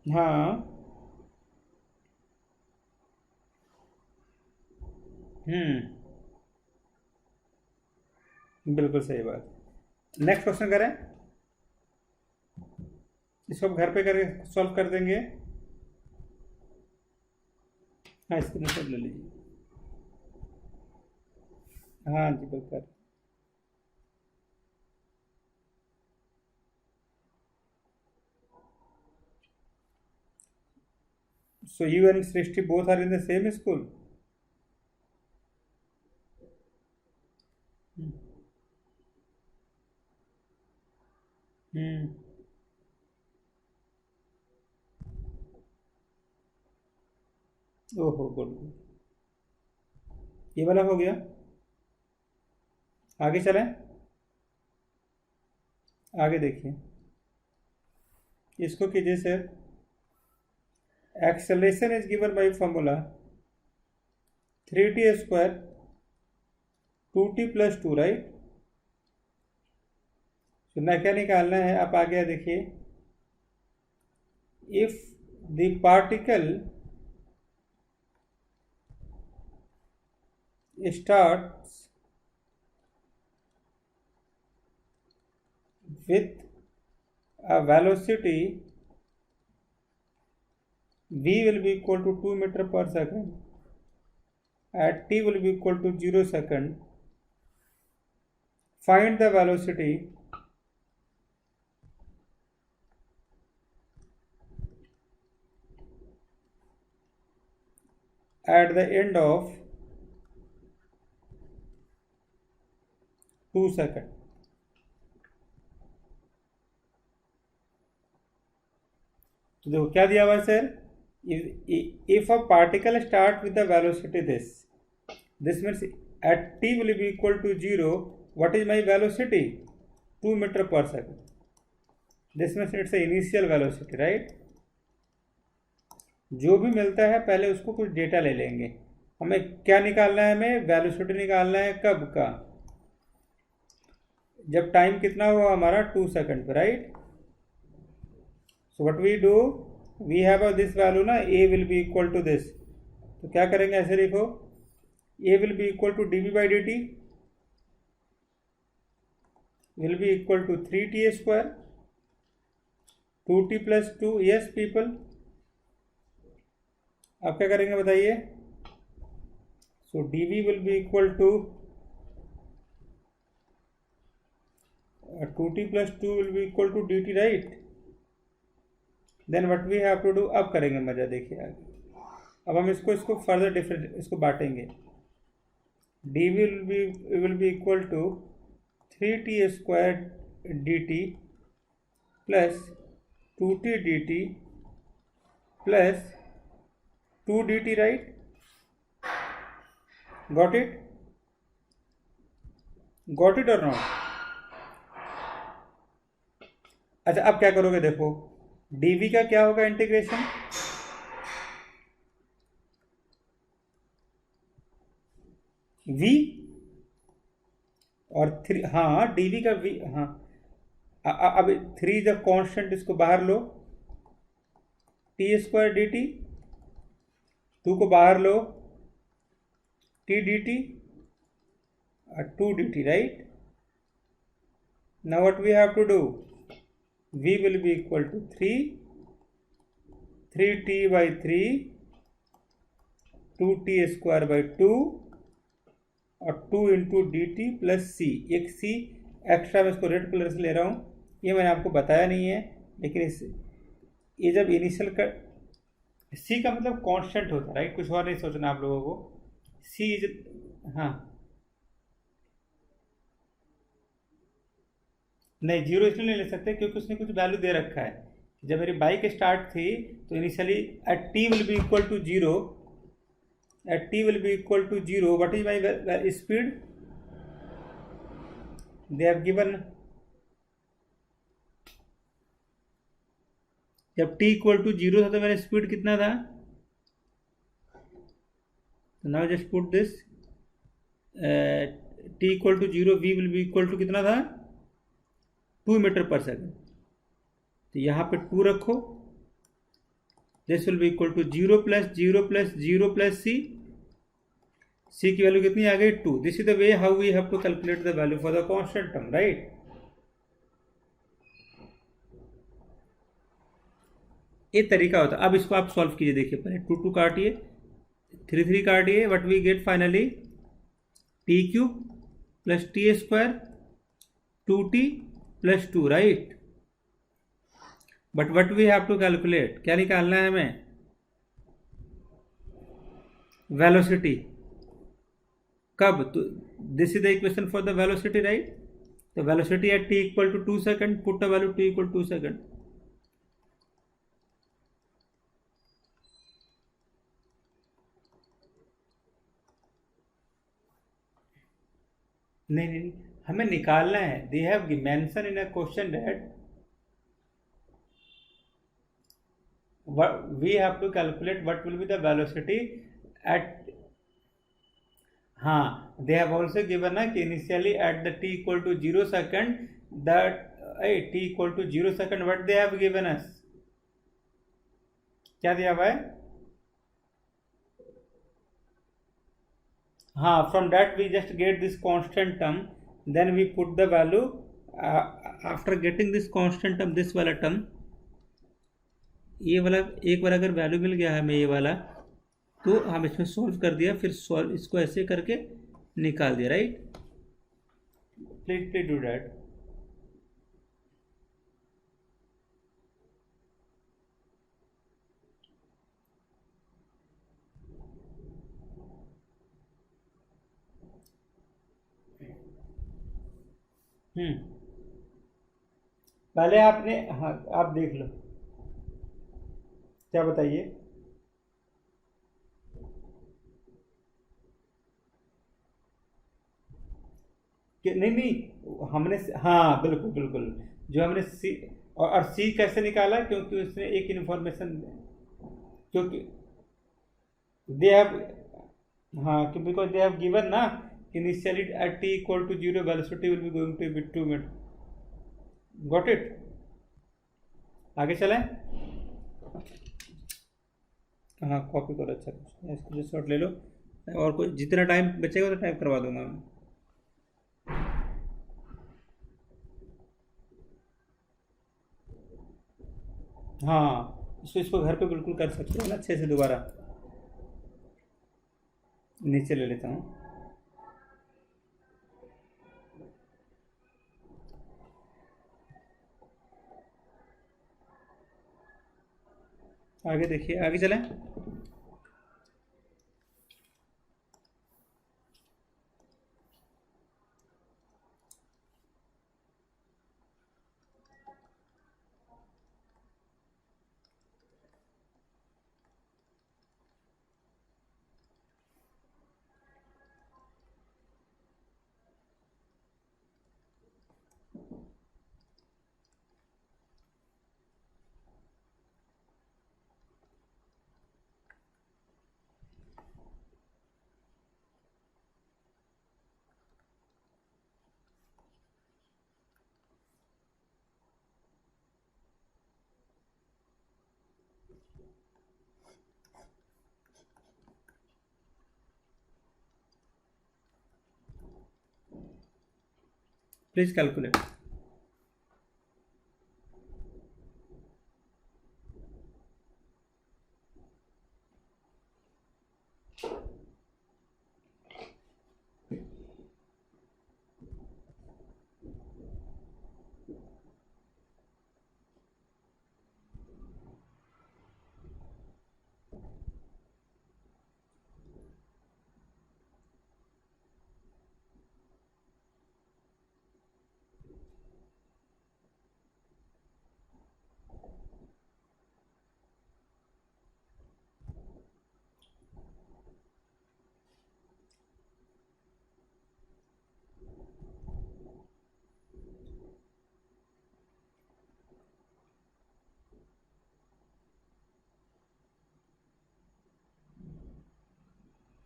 हाँ, बिल्कुल सही बात। नेक्स्ट क्वेश्चन करें, इसको घर पे करके सॉल्व कर देंगे। हाँ, स्क्रीनशॉट ले लीजिए। हाँ जी, बिल्कुल। So you and Srishti both are in the same school? ओहो, गुड गुड। ये वाला हो गया। आगे चलें। आगे देखिए, इसको कीजिए sir. Acceleration is given by formula 3t² 2t + 2, right. तो ना क्या निकालना है, आप आगे देखिए। If the particle starts with a velocity v will be equal to 2 meter per second at t will be equal to 0 second, find the velocity at the end of 2 second. तो देखो क्या दिया हुआ है sir. If a particle start with the velocity this means at t will be equal to 0, what is my velocity 2 metre पर second. This means it's initial velocity, right. जो भी मिलता है पहले उसको कुछ डेटा ले लेंगे। हमें क्या निकालना है, हमें वेलोसिटी निकालना है कब का, जब टाइम कितना हुआ हमारा 2 सेकंड पे, right. So what we do, we have this value ना, a will be equal to this. तो क्या करेंगे, ऐसे लिखो, a will be equal to dv/dt will be equal to 3t², 2t + 2। Yes people, अब क्या करेंगे बताइए। So dv will be equal to 2t + 2 will be equal to dt, right. Then what we have to do, अब करेंगे मजा, देखिए आगे। अब हम इसको फर्दर डिफरेंट इसको बांटेंगे। dv will be equal to 3t² dt plus 2t dt plus 2 dt, right. Got it, got it और नॉट। अच्छा, अब क्या करोगे, देखो dv का क्या होगा इंटीग्रेशन, v और 3, हाँ dv का v, हाँ। अब 3 जब कांस्टेंट, इसको बाहर लो, t² dt, 2 को बाहर लो, t dt और 2 dt, right. Now what we have to do, v will be equal to 3t/3, 2t² 2 और 2 इंटू dt प्लस c। एक c एक्स्ट्रा मैं इसको रेड कलर से ले रहा हूँ, ये मैंने आपको बताया नहीं है, लेकिन ये जब इनिशियल का c का मतलब कांस्टेंट होता है, राइट। कुछ और नहीं सोचना आप लोगों को। c इज, हाँ नहीं, जीरो इसलिए नहीं ले सकते क्योंकि उसने कुछ वैल्यू दे रखा है। जब मेरी बाइक स्टार्ट थी तो initially at t will be equal to 0, at t will be equal to 0, what is my speed, they have given. जब t इक्वल टू 0 था तो मेरा स्पीड कितना था, तो now just put this, t equal to 0, v will be equal to कितना था, 2 metre पर सेकंड। तो यहाँ पे 2 रखो, this will be equal to 0 + 0 + 0 + c। c की वैल्यू कितनी आ गई, 2। This is the way how we have to calculate the value for the constant term, right. ये तरीका होता है। अब इसको आप सॉल्व कीजिए, देखिए पहले 2 2 काटिए, 3 3 काटिए, what we get finally, t³ + t² 2t + 2, right. But what we have to calculate, क्या निकालना है हमें, वेलोसिटी कब, तो this is the equation for the velocity, right. तो velocity at t equal to 2 second, put the value t equal 2 second. नहीं नहीं नहीं, हमें निकालना है। They have mention in a question that we have to calculate what will be the velocity at, हाँ they have also given ना कि initially at the T equal to 0 second, that T equal to 0 second, what they have given us, क्या दिया हुआ है? हाँ, from that we just get this constant term, then we put the value, after getting this constant term, this वाला term, ये वाला एक बार अगर वैल्यू मिल गया हमें ये वाला, तो हम इसमें सॉल्व कर दिया, फिर सॉल्व इसको ऐसे करके निकाल दिया, right? Please please do that. Hmm, पहले आपने, हाँ आप देख लो, क्या बताइए? कि नहीं नहीं, हमने, हाँ बिल्कुल बिल्कुल, जो हमने सी, और सी कैसे निकाला, क्योंकि उसने एक इन्फॉर्मेशन, क्योंकि दे हैव, हाँ कि बिकॉज दे हैव गिवन ना, initially at T equal to 0 velocity will be going to be 2 metre. Got it? आगे चलें? हाँ कॉपी करो, अच्छा कुछ स्क्रीन शॉट ले लो, और कोई जितना टाइम बचेगा तो टाइप करवा दूंगा मैं। हाँ इसको इसको घर पे बिल्कुल कर सकते हो ना अच्छे से, दोबारा नीचे ले लेता हूँ। आगे देखिए, आगे चलें। Please calculate.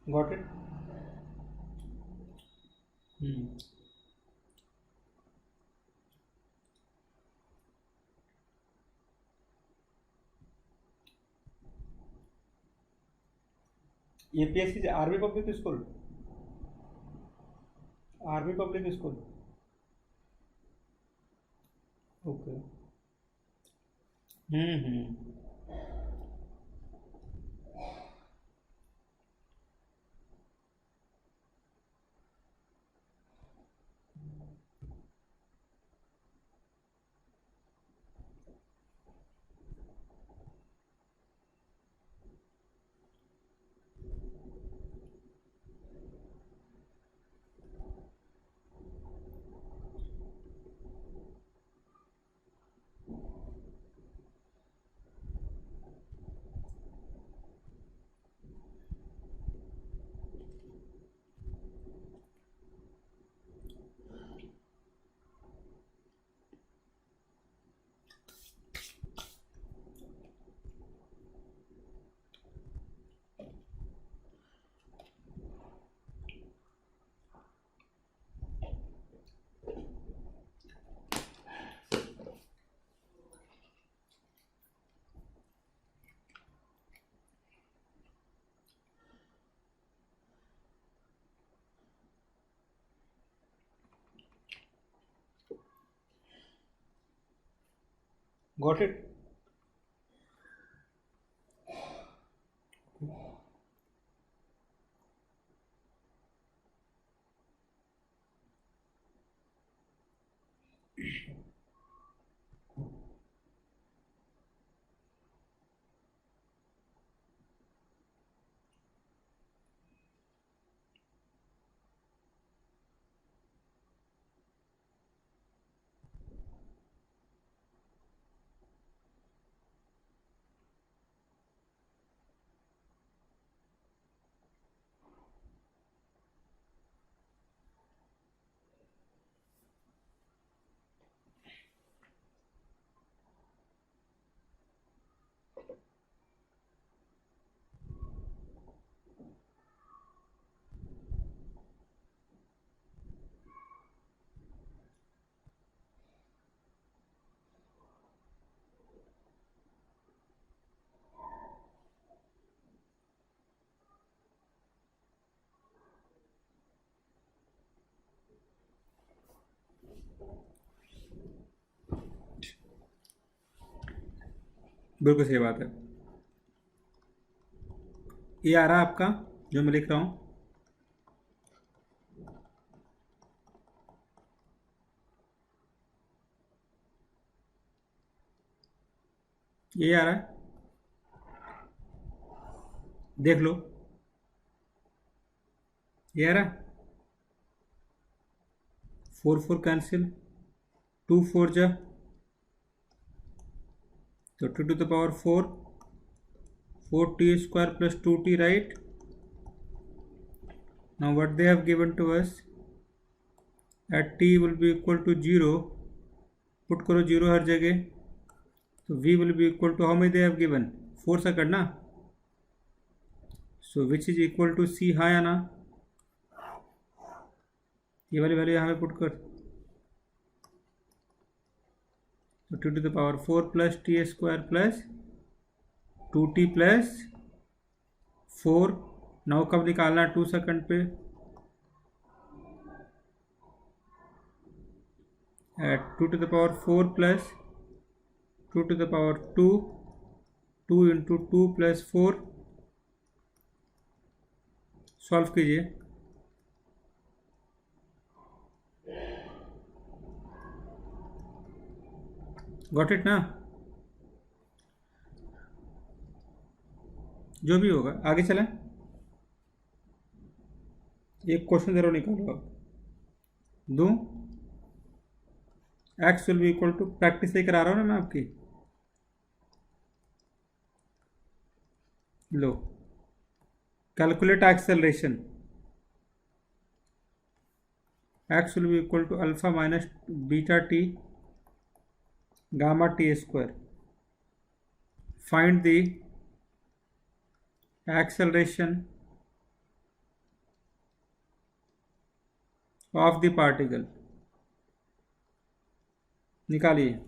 Got it? Hmm, ये PSC army public school, army public school, okay. Hmm, got it. बिल्कुल सही बात है। ये आ रहा है आपका जो मैं लिख रहा हूँ? ये आ रहा है, देख लो। ये आ रहा है। 4 4 कैंसिल, 2 4 जा, तो 2 to the power 4, 4t square plus 2t, right? Now what they have given to us, at t will be equal to 0, put करो 0 हर जगह, तो v will be equal to how many they have given, 4 सा करना, so which is equal to c, हाँ या ना? ये वाली वैल्यू यहाँ पे पुट कर, तो 2 to the power 4 plus t square plus 2t plus 4, 9 कब निकालना है? 2 सेकंड पे, at 2 to the power 4 plus 2 to the power 2, 2 into 2 plus 4, solve कीजिए। गॉट इट ना? जो भी होगा आगे चलें। एक क्वेश्चन जरूर निकालो आप, दूँ? X will be equal to, practice ही करा रहा हूँ ना मैं आपकी, लो, calculate acceleration, x will be equal to alpha minus beta t gamma t square, find the acceleration of the particle, निकालिए।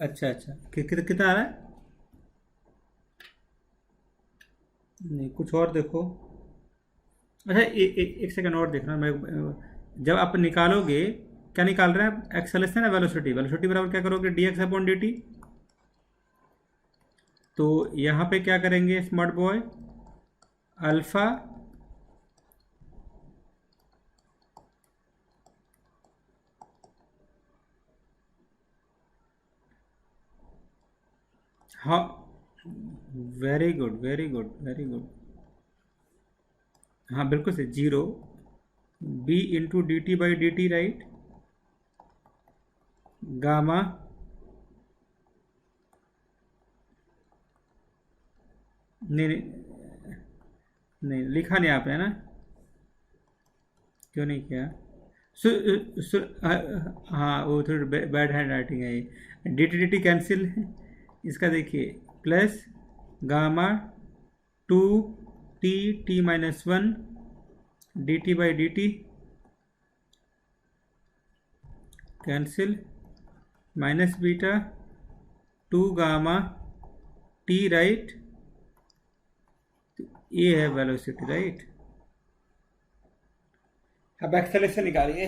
अच्छा अच्छा, कितना आ रहा है? नहीं, कुछ और देखो। अच्छा, एक सेकंड और देखना। मैं जब आप निकालोगे, क्या निकाल रहे हैं आप? एक्सेलेशन या वेलोसिटी? वेलोसिटी बराबर क्या करोगे? D X upon D T. तो यहाँ पे क्या करेंगे स्मार्ट बॉय? अल्फा, हाँ, very good very good very good. हाँ बिल्कुल से, zero B into D T by D T, right? Gamma, नहीं नहीं नहीं, लिखा नहीं आपने ना? क्यों नहीं किया? सु, सु, हाँ, वो थोड़ी बैड हैंड राइटिंग है ये। D T cancel. इसका देखिए, plus gamma two T T minus one D T by D T, cancel, minus beta two gamma T, right? ये है वेलोसिटी, राइट? अब एक्सेलेरेशन निकालिए।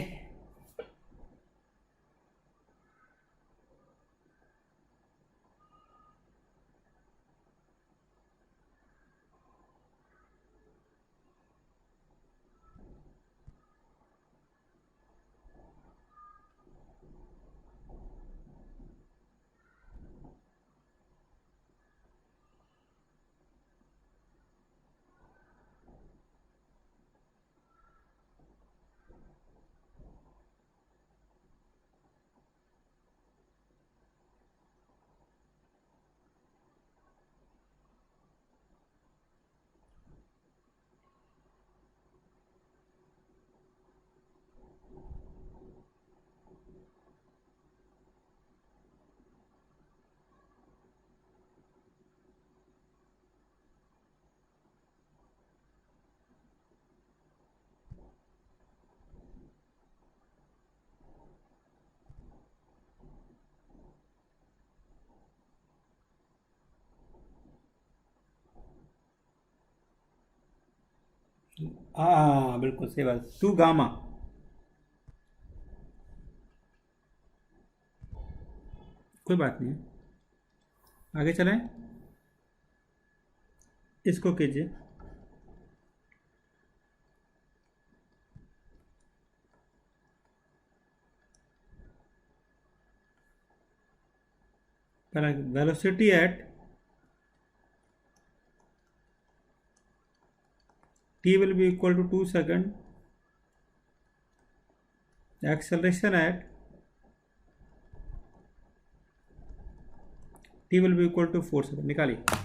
हाँ बिल्कुल सही बात, टू गामा। कोई बात नहीं, आगे चलें। इसको कीजिए। Velocity at t will be equal to 2 second, acceleration at t will be equal to 4 second। निकालिए।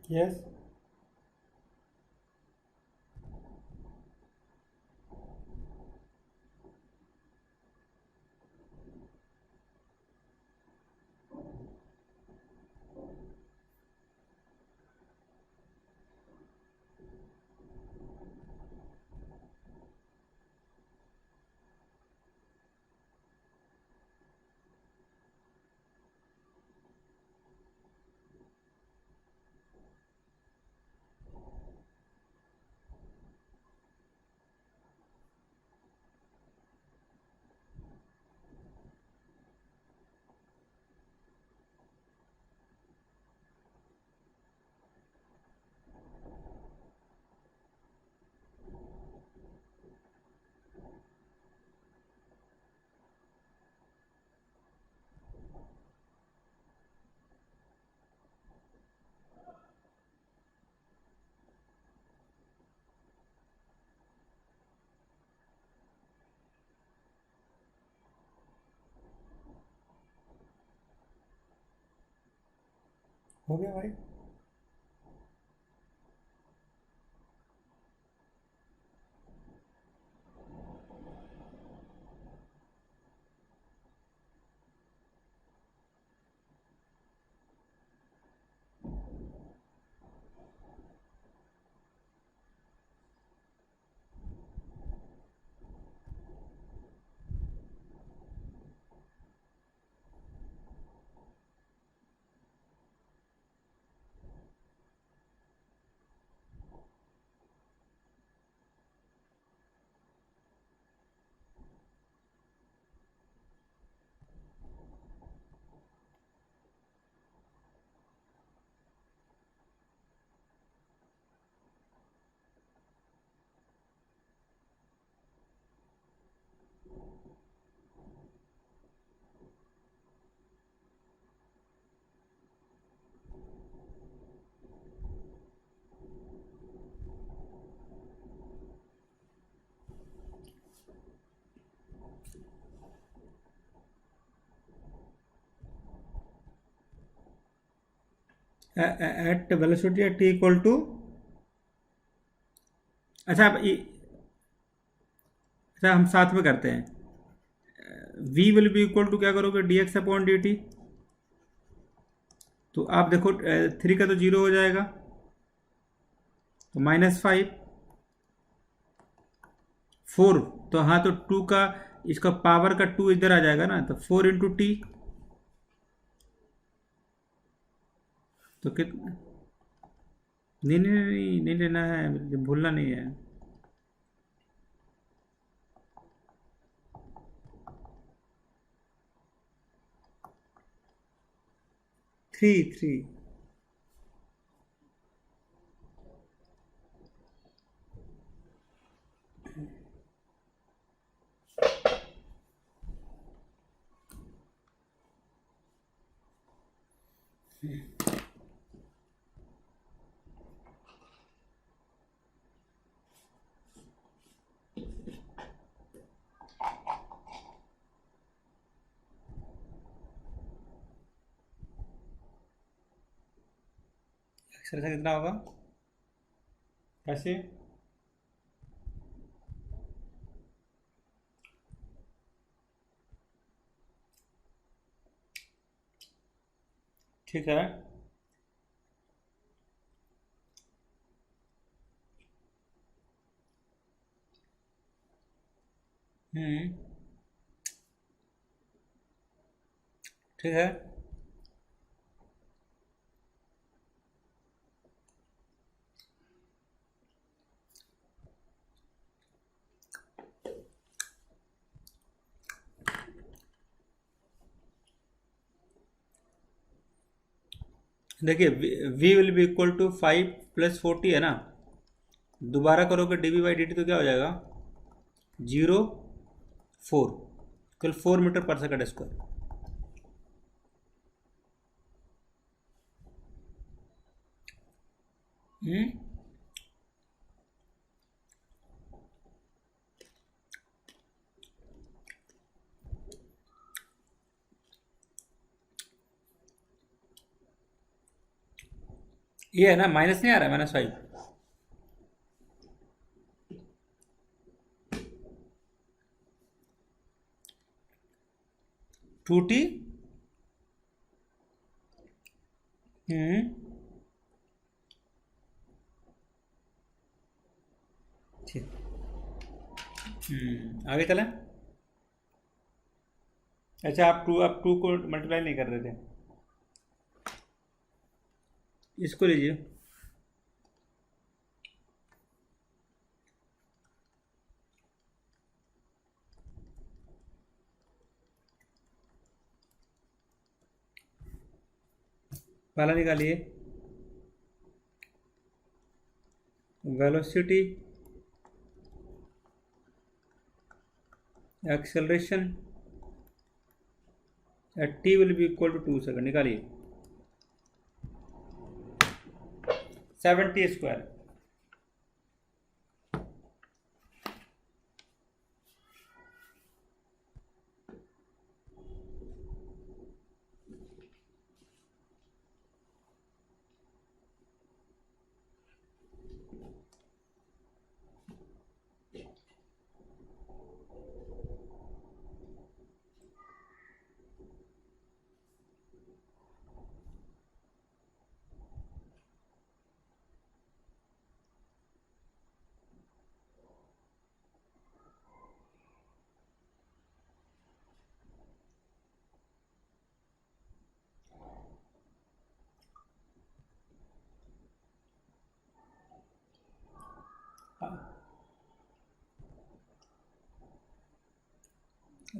यस। हो गया भाई। At velocity at T equal to, अच्छा अच्छा हम साथ में करते हैं। v will be equal to क्या करोगे, D X upon D T. तो आप देखो 3 का तो 0 हो जाएगा, तो -5, 4, तो हाँ तो 2 का, इसका पावर का 2 इधर आ जाएगा ना, तो 4 इंटू टी, तो कितना, नहीं नहीं नहीं नहीं लेना है, भूलना नहीं है। 3 3। अक्षर से कितना होगा, कैसे? ठीक है। हम्म। ठीक है। देखिए v will be equal to 5 + 40 है ना, दोबारा करोगे D V by D T तो क्या हो जाएगा, 0 4, कल 4 मीटर पर सेकंड स्क्वायर। हम्म। ये है ना, माइनस नहीं आ रहा है, -5। 2t। हम्म। ठीक। आगे चलें। अच्छा आप टू को मल्टीप्लाई नहीं कर रहे थे, इसको लीजिए। पहला निकालिए, velocity acceleration at T will be equal to 2 second, निकालिए। 70 स्क्वायर।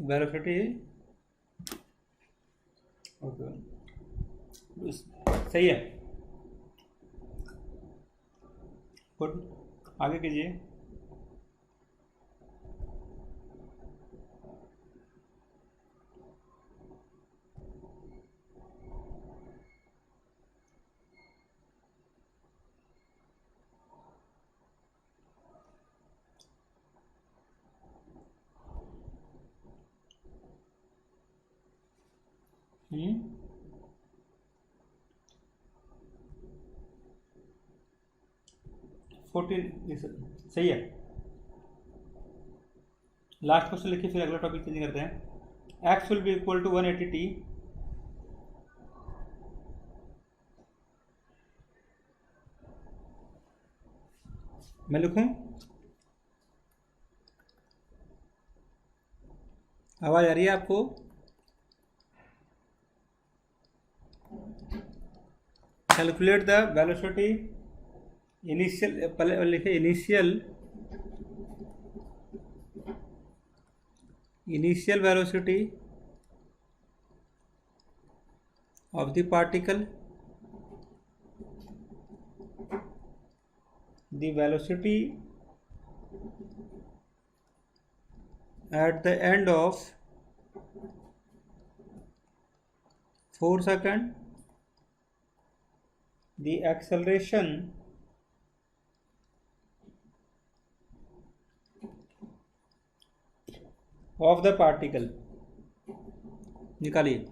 वेलोसिटी, ओके, सही है। गुड, आगे कीजिए। हम्म 14, सही है। लास्ट क्वेश्चन लिखिए, फिर अगला टॉपिक चेंज करते हैं। X will be equal to 180t। मैं लिखूं? आवाज आ रही है आपको? कैलकुलेट द वेलोसिटी इनिशियल, पहले लिखे initial velocity of the particle, the velocity at the end of 4 seconds, the acceleration of the particle, निकालिए।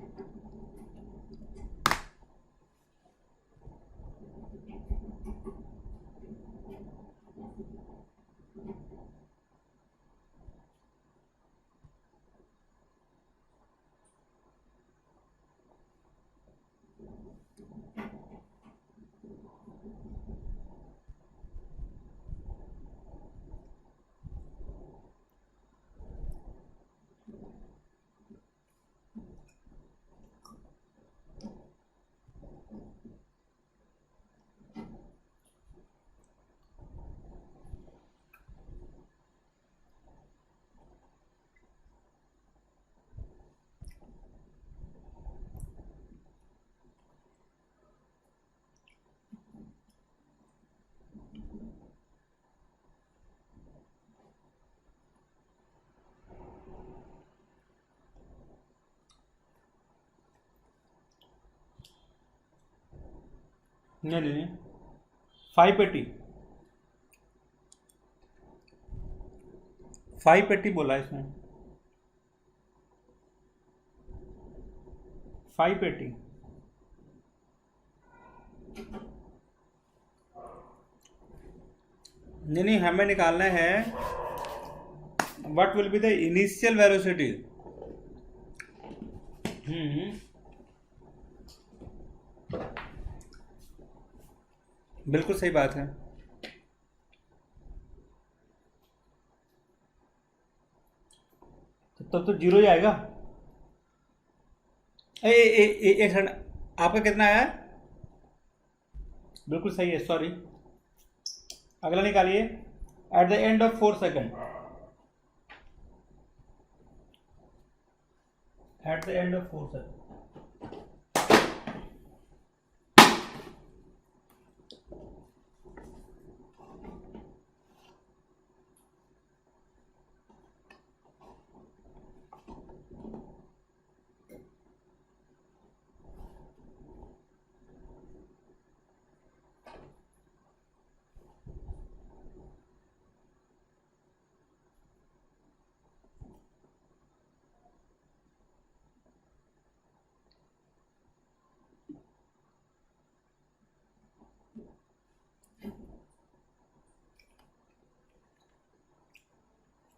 नहीं, 580, 580 बोला इसमें, 580। नहीं, हमें निकालना है what will be the initial velocity. बिल्कुल सही बात है। तब तो जीरो ही आएगा। एक सेकंड, आपका कितना आया? बिल्कुल सही है, सॉरी। अगला निकालिए, at the end of 4 second, at the end of 4 second.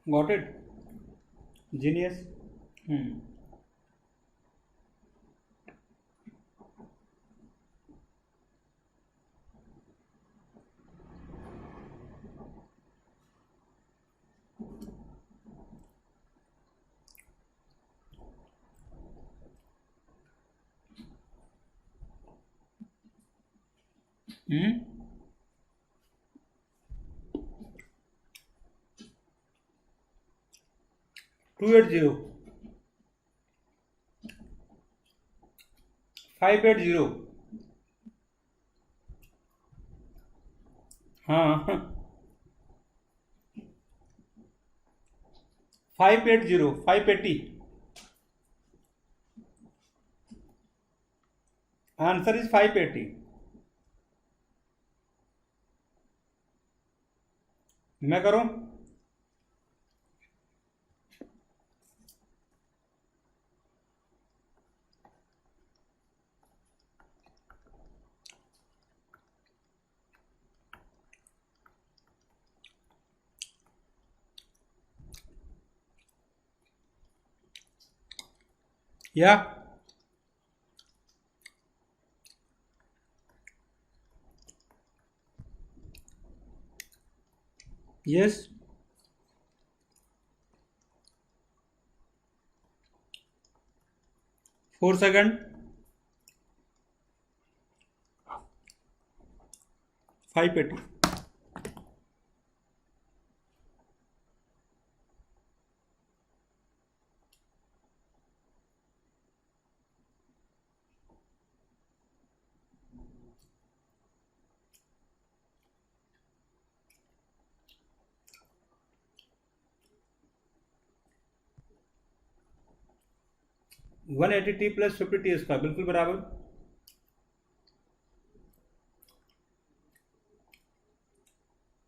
Got it? Genius. Hmm. Hmm. 280, 580। हाँ। 580, 580। Answer is 580। मैं करूं? या yes. 4 second. 580। 180t plus 50t square, बिल्कुल बराबर।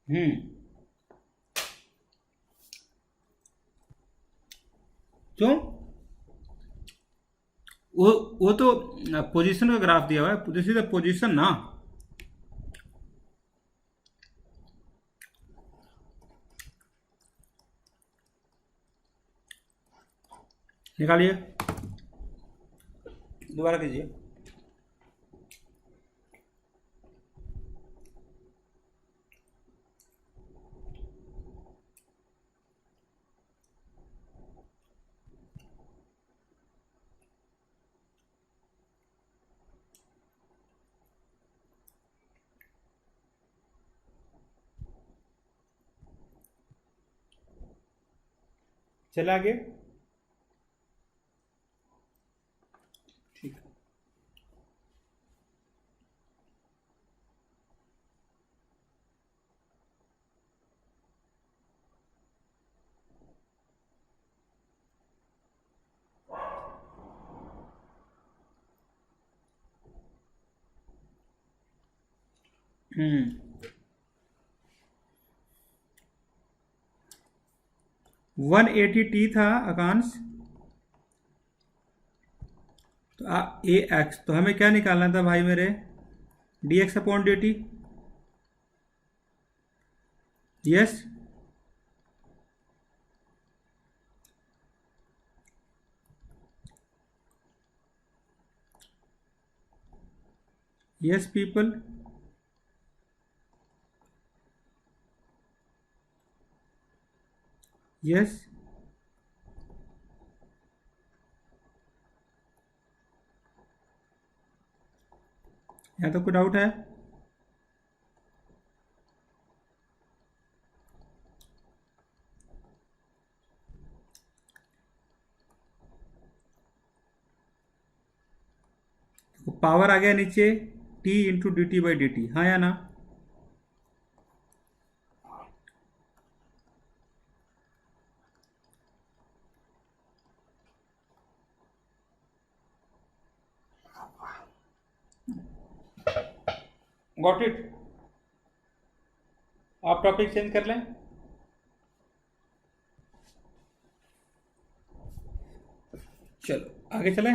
हम्म। क्यों? वो तो पोजीशन का ग्राफ दिया हुआ है, दिस इज द पोजीशन ना। निकालिए, दोबारा कीजिए। चला आगे। ठीक। हम्म। 180t था आकांश। तो ए एक्स, तो हमें क्या निकालना था भाई मेरे? D X upon D T. Yes. Yes people. Yes. यहाँ तो कोई डाउट है? तो पावर आ गया नीचे, T into D T by D T, हाँ या ना? Got it? आप टॉपिक चेंज कर लें। चलो आगे चलें।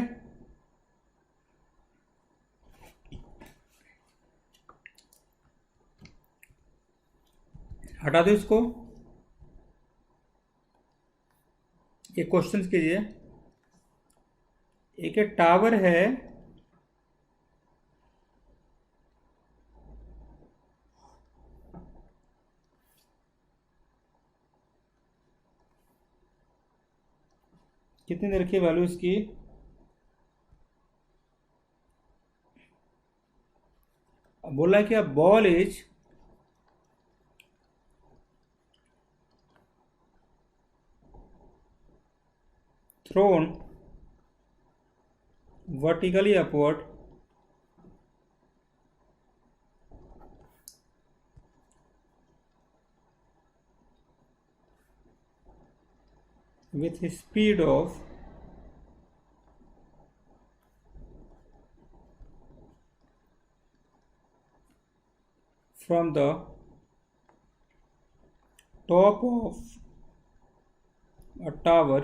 हटा दो इसको। एक क्वेश्चन कीजिए। एक टावर है, कितनी देर की वैल्यू इसकी, बोला है कि a ball is throne vertically upward with a speed of from the top of a tower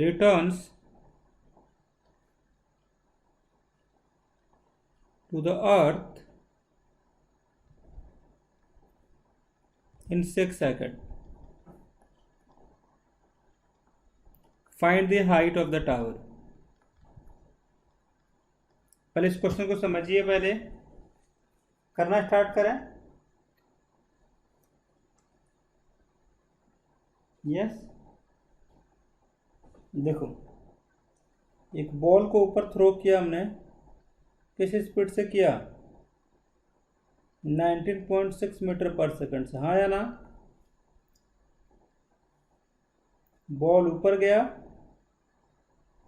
returns to the earth in 6 seconds. Find the height of the tower. पहले इस क्वेश्चन को समझिए, पहले करना स्टार्ट करें। यस, देखो एक ball को ऊपर थ्रो किया हमने, किस स्पीड से किया, 19.6 मीटर पर सेकंड से, हाँ या ना। बॉल ऊपर गया,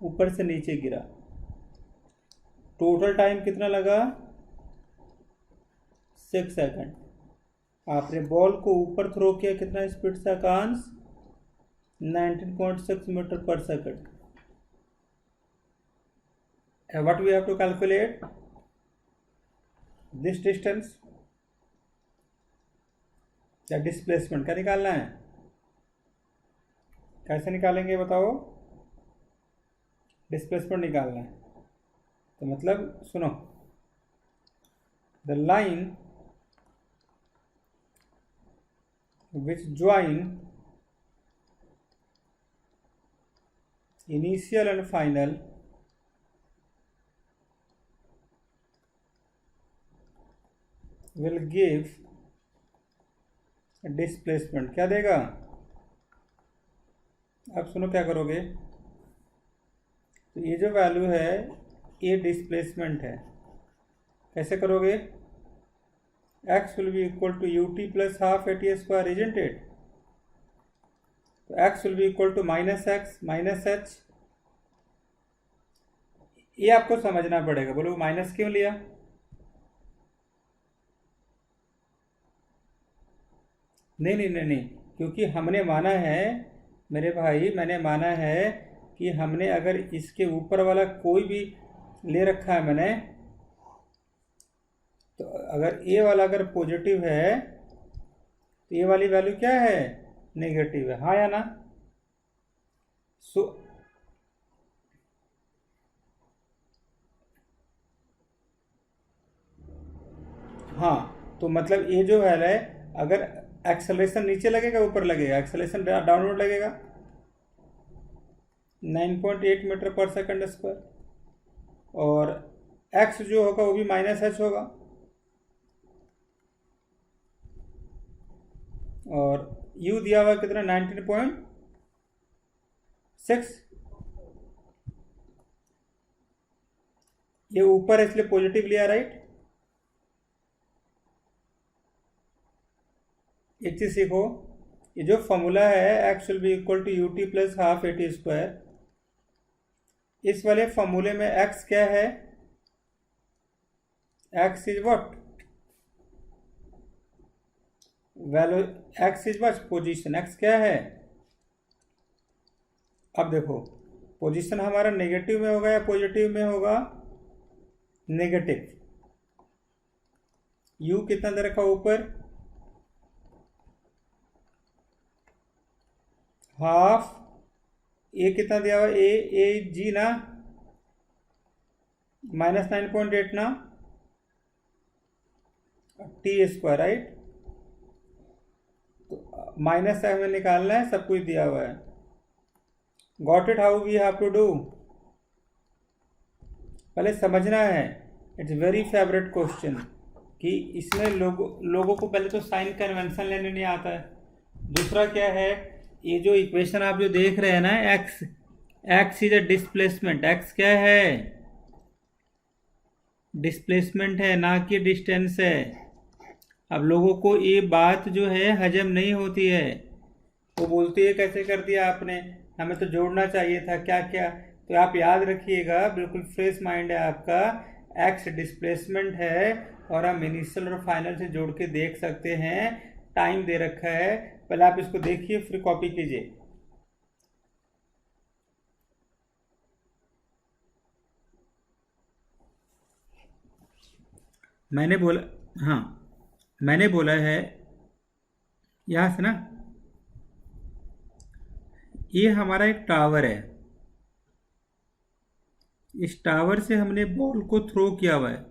ऊपर से नीचे गिरा, टोटल टाइम कितना लगा, 6 सेकंड। आपने बॉल को ऊपर थ्रो किया कितना स्पीड से आकांश, 19.6 मीटर पर second. What we have to calculate this distance, या डिस्प्लेसमेंट क्या निकालना है, कैसे निकालेंगे बताओ, डिस्प्लेसमेंट निकालना है। तो मतलब सुनो, the line which join initial and final will give displacement, क्या देगा। अब सुनो क्या करोगे, तो ये जो वैल्यू है ये डिस्प्लेसमेंट है। कैसे करोगे, x will be equal to U T plus half A T square, isn't it. तो x will be equal to minus X minus H, ये आपको समझना पड़ेगा। बोलो माइनस क्यों लिया, नहीं नहीं नहीं नहीं, क्योंकि हमने माना है मेरे भाई, मैंने माना है कि हमने अगर इसके ऊपर वाला कोई भी ले रखा है मैंने, तो अगर ए वाला अगर पॉजिटिव है तो ये वाली वैल्यू क्या है, नेगेटिव है, हाँ या ना। सो हाँ, तो मतलब ये जो है अगर एक्सेलरेशन नीचे लगेगा ऊपर लगेगा, एक्सेलरेशन डाउनवर्ड लगेगा, 9.8 मीटर पर सेकंड स्क्वायर, और x जो होगा वो भी माइनस एच होगा, और u दिया हुआ कितना 19.6, ये ऊपर है इसलिए पॉजिटिव लिया, राइट। एक चीज सीखो, ये जो फॉर्मूला है x will be equal to U T plus half A T square, इस वाले फॉर्मूले में x क्या है, x is what, value, x is what, position, x क्या है। अब देखो पोजीशन हमारा नेगेटिव में होगा या पॉजिटिव में होगा, नेगेटिव। u कितना दे रखा ऊपर, हाफ, ए कितना दिया हुआ, ए जी ना, -9.8 ना, टी स्क्वायर, राइट। तो माइनस से हमें निकालना है, सब कुछ दिया हुआ है। Got it how we have to do, पहले समझना है। इट्स वेरी फेवरेट क्वेश्चन कि इसमें लोगों को पहले तो साइन कन्वेंशन लेने नहीं आता है। दूसरा क्या है, ये जो इक्वेशन आप जो देख रहे हैं ना, x x is a displacement, x क्या है, डिस्प्लेसमेंट है, ना कि डिस्टेंस है। अब लोगों को ये बात जो है हजम नहीं होती है, वो बोलती है कैसे कर दिया आपने, हमें तो जोड़ना चाहिए था क्या क्या। तो आप याद रखिएगा, बिल्कुल फ्रेश माइंड है आपका, एक्स डिस्प्लेसमेंट है और हम इनिशियल और फाइनल से जोड़ के देख सकते हैं। टाइम दे रखा है, पहले आप इसको देखिए फिर कॉपी कीजिए। मैंने बोला, हाँ मैंने बोला है यहाँ से ना, ये हमारा एक टावर है, इस टावर से हमने बॉल को थ्रो किया हुआ है,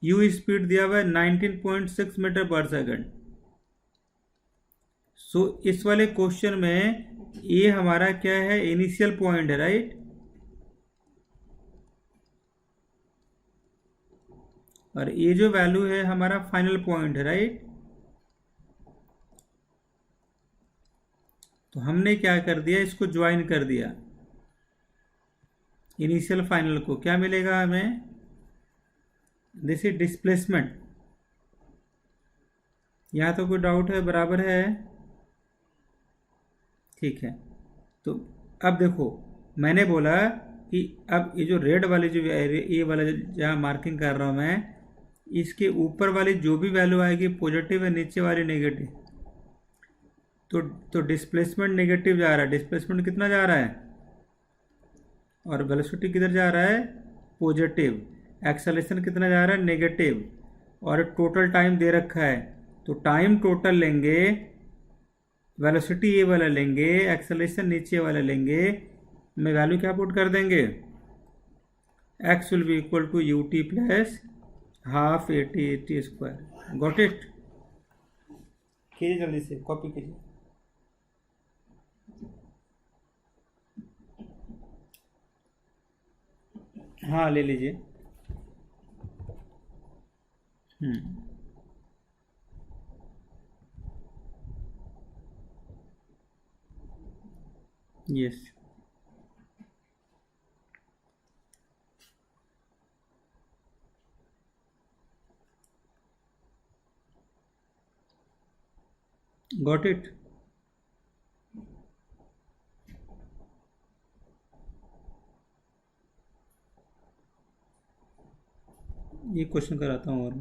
यू स्पीड दिया हुआ है 19.6 मीटर पर सेकंड। सो इस वाले क्वेश्चन में ये हमारा क्या है, इनिशियल पॉइंट है, राइट। और ये जो वैल्यू है हमारा फाइनल पॉइंट है, राइट। तो हमने क्या कर दिया, इसको ज्वाइन कर दिया, इनिशियल फाइनल को। क्या मिलेगा हमें, दिस इज डिस्प्लेसमेंट। यहाँ तो कोई डाउट है, बराबर है, ठीक है। तो अब देखो, मैंने बोला कि अब ये जो रेड वाली जो ये वाला जहाँ मार्किंग कर रहा हूँ मैं, इसके ऊपर वाली जो भी वैल्यू आएगी पॉजिटिव है, नीचे वाली नेगेटिव। तो डिस्प्लेसमेंट नेगेटिव जा रहा है, डिस्प्लेसमेंट कितना जा रहा है, और वेलोसिटी किधर जा रहा है, पॉजिटिव। एक्सेलरेशन कितना जा रहा है, नेगेटिव। और टोटल टाइम दे रखा है, तो टाइम टोटल लेंगे, वेलोसिटी ये वाला लेंगे, एक्सेलरेशन नीचे वाला लेंगे, में वैल्यू क्या पुट कर देंगे, X will be equal to U T plus half A T square. Got it, कीजिए जल्दी से, कॉपी कीजिए। हाँ ले लीजिए। Yes, got it. ये क्वेश्चन कराता हूँ और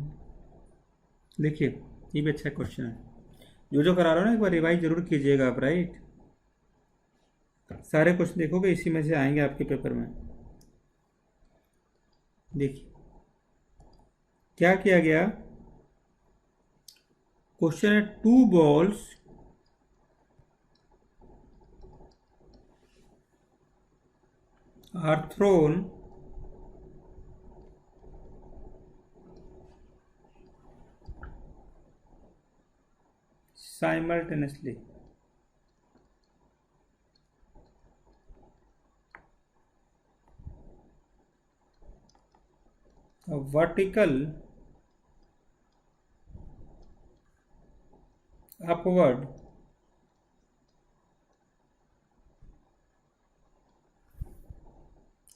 देखिए, ये भी अच्छा क्वेश्चन है। जो करा रहा हूँ ना, एक बार रिवाइज जरूर कीजिएगा आप, राइट। सारे क्वेश्चन देखोगे इसी में से आएंगे आपके पेपर में। देखिए क्या किया गया, क्वेश्चन है, two balls are thrown simultaneously. A vertical upward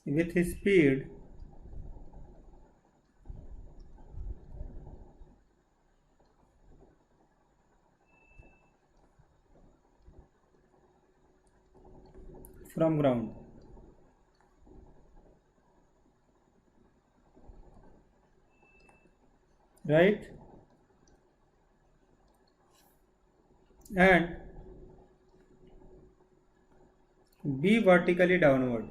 with speed from ground, right, and be vertically downward.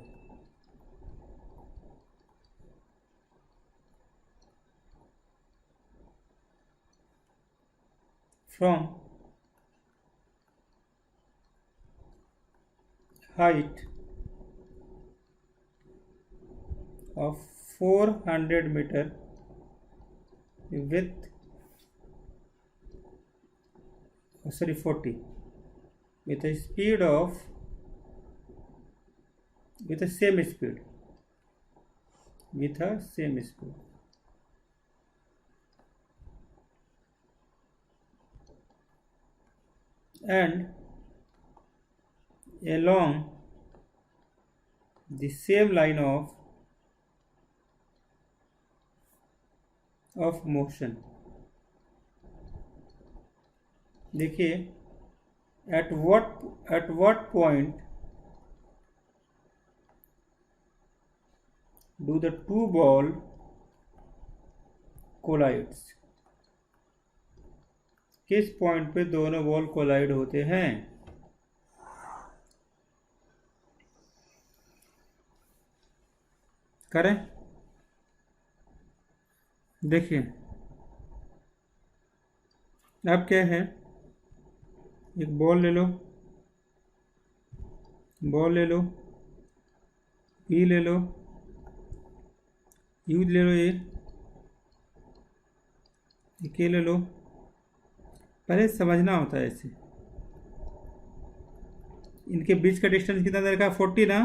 From height of 400 meter with sorry 40 with a speed of with the same speed with a same speed and along the same line of motion. देखिए at what point do the two ball collides? किस point पे दोनों ball collide होते हैं? करें, देखिए अब क्या है, एक बॉल ले लो, ई ले लो, यू ले लो, ये के ले लो। पहले समझना होता है इसे, इनके बीच का डिस्टेंस कितना देर का? 40 ना।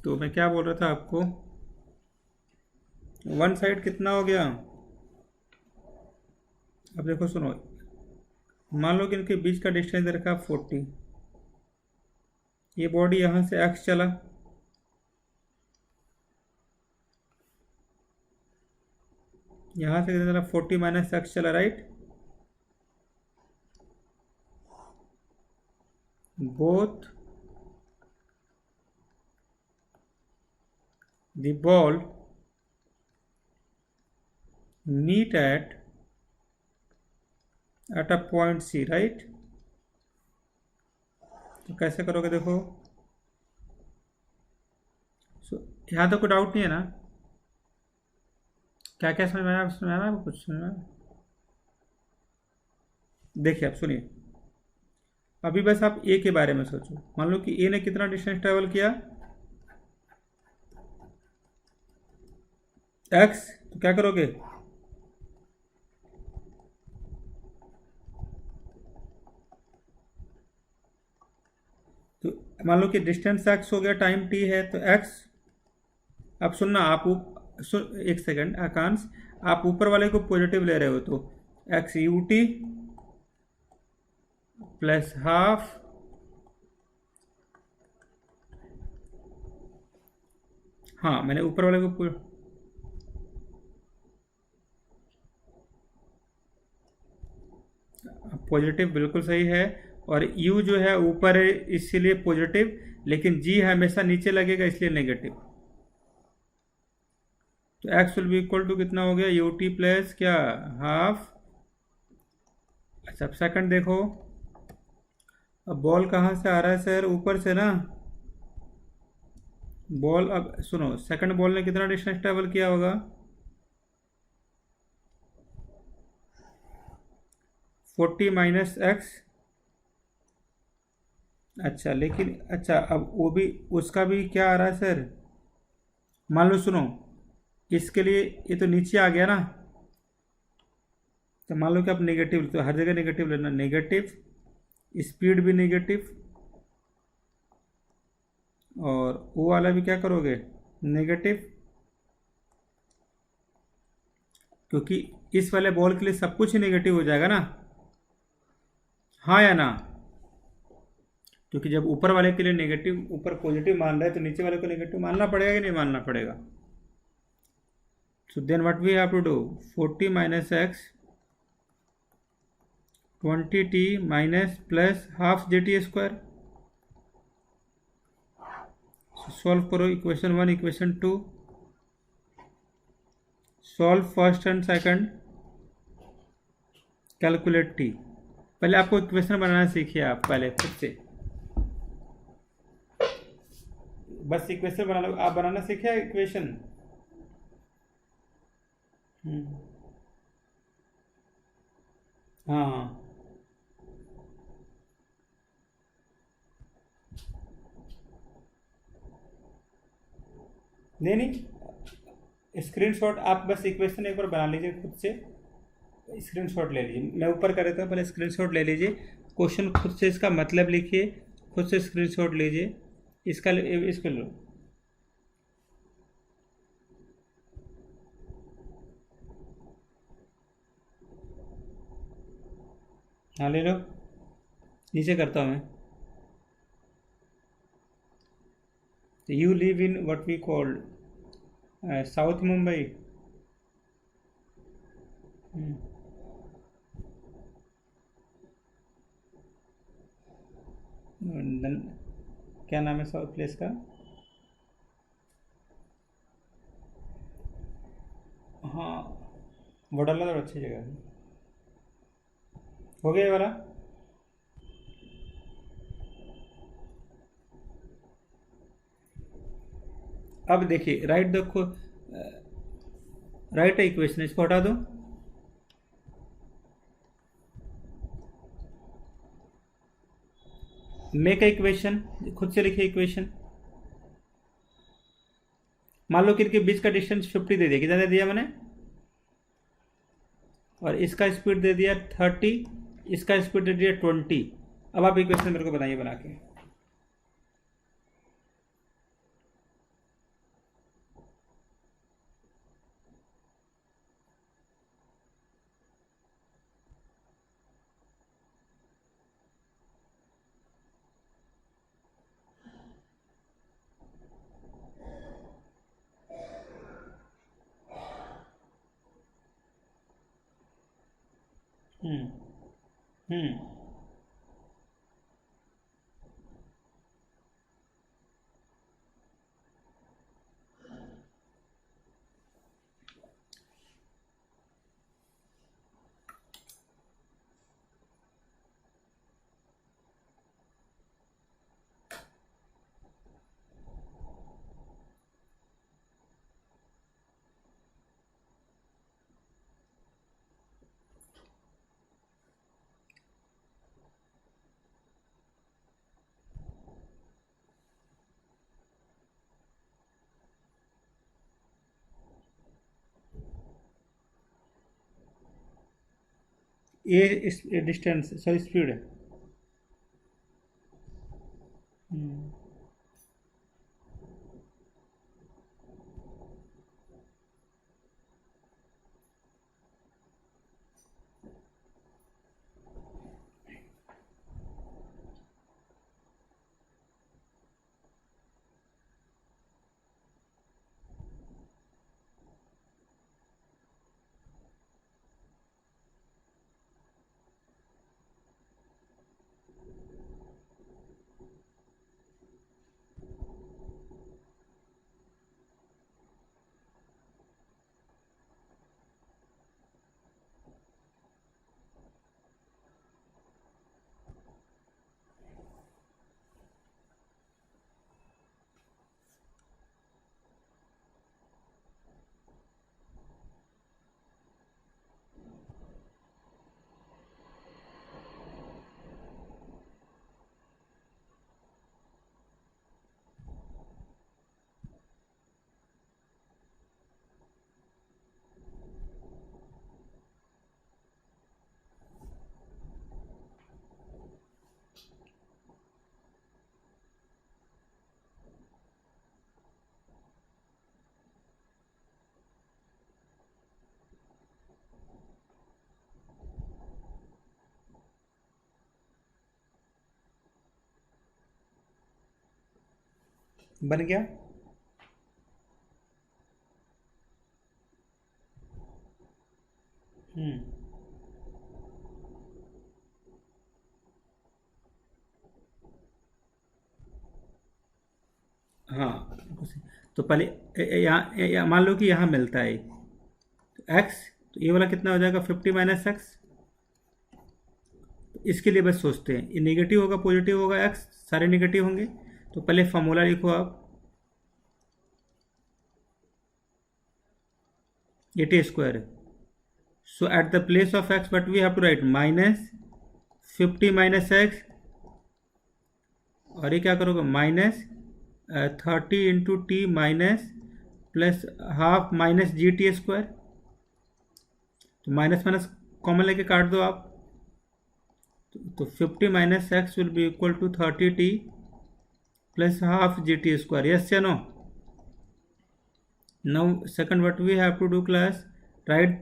तो मैं क्या बोल रहा था आपको, वन साइड कितना हो गया? अब देखो सुनो, मान लो कि इनके बीच का डिस्टेंस दे रखा 40, ये बॉडी यहाँ से एक्स चला, यहाँ से कितना चला? 40 माइनस एक्स चला, right. Both the ball meet at a point C, right? तो कैसे करोगे देखो, यहाँ तो कोई डाउट नहीं है ना? क्या क्या समझ में आया? कुछ समझ में आया? देखिए अब सुनिए, अभी बस आप ए के बारे में सोचो। मान लो कि ए ने कितना डिस्टेंस ट्रेवल किया? एक्स। तो क्या करोगे? तो मान लो कि डिस्टेंस एक्स हो गया, टाइम टी है, तो एक्स। अब सुनना, एक सेकंड आकांश, आप ऊपर वाले को पॉजिटिव ले रहे हो, तो x you T plus half हाँ मैंने ऊपर वाले को पॉजिटिव, बिल्कुल सही है। और u जो है ऊपर है इसीलिए पॉजिटिव, लेकिन g हमेशा नीचे लगेगा इसलिए नेगेटिव। तो x will be equal to कितना हो गया? यू टी प्लस क्या? हाफ। अच्छा अब सेकंड देखो, अब बॉल कहाँ से आ रहा है सर? ऊपर से ना। बॉल, अब सुनो, सेकंड बॉल ने कितना डिस्टेंस ट्रेवल किया होगा? 40 माइनस एक्स। अच्छा लेकिन अच्छा, अब वो भी, उसका भी क्या आ रहा है सर? मान लो सुनो, इसके लिए ये तो नीचे आ गया ना, तो मान लो कि आप नेगेटिव, तो हर जगह नेगेटिव लेना, नेगेटिव, स्पीड भी नेगेटिव, और वो वाला भी क्या करोगे? नेगेटिव, क्योंकि इस वाले बॉल के लिए सब कुछ ही नेगेटिव हो जाएगा ना, हाँ या ना? क्योंकि जब ऊपर वाले के लिए नेगेटिव, ऊपर पॉजिटिव मान रहा है, तो नीचे वाले को नेगेटिव मानना पड़ेगा कि नहीं मानना पड़ेगा? So then what we have to do, 40 minus x 20t minus plus half j t square. Solve करो equation 1, equation 2, solve first and second, calculate t. पहले आपको इक्वेशन बनाना सीखिए, आप पहले खुद से बस इक्वेशन बना लो। आप बनाना सीखे इक्वेशन? हाँ नहीं नहीं, स्क्रीनशॉट आप बस इक्वेशन एक बार बना लीजिए खुद से, स्क्रीनशॉट ले लीजिए, मैं ऊपर कर देता हूँ, पहले स्क्रीनशॉट ले लीजिए, क्वेश्चन खुद से इसका मतलब लिखिए, खुद से स्क्रीनशॉट लीजिए, इसको लो। हाँ ले लो, नीचे करता हूँ मैं। You live in what we called south Mumbai. क्या नाम है साउथ प्लेस का? हाँ, वडाला तो अच्छी जगह है। हो गया ये वाला? अब देखिए राइट, देखो राइट है इक्वेशन, इसको हटा दो। मेक ए इक्वेशन, खुद से लिखिए इक्वेशन। मान लो कि इनके बीच का डिस्टेंस 50 दे दिया, कितना दे दिया मैंने? और इसका स्पीड दे दिया 30, इसका स्पीड दे दिया 20। अब आप इक्वेशन मेरे को बनाइए बना के। हम्म। हम्म। ये डिस्टेंस, सॉरी स्पीड है। हम्म। बन गया। हम्म। हाँ, तो पहले यहाँ मान लो कि यहाँ मिलता है तो एक्स, तो ये वाला कितना हो जाएगा? 50 माइनस एक्स। इसके लिए बस सोचते हैं, ये नेगेटिव होगा पॉजिटिव होगा, एक्स सारे नेगेटिव होंगे। तो पहले फॉर्मूला लिखो आप, ये टी स्क्वायर है। So at the place of x but we have to write minus 50 minus x, और ये क्या करोगे? Minus 30 into t minus plus half minus g T square, तो माइनस माइनस कॉमन लेके काट दो आप, तो 50 minus x will be equal to 30t plus half G T square. Yes या no? Now second what we have to do class, write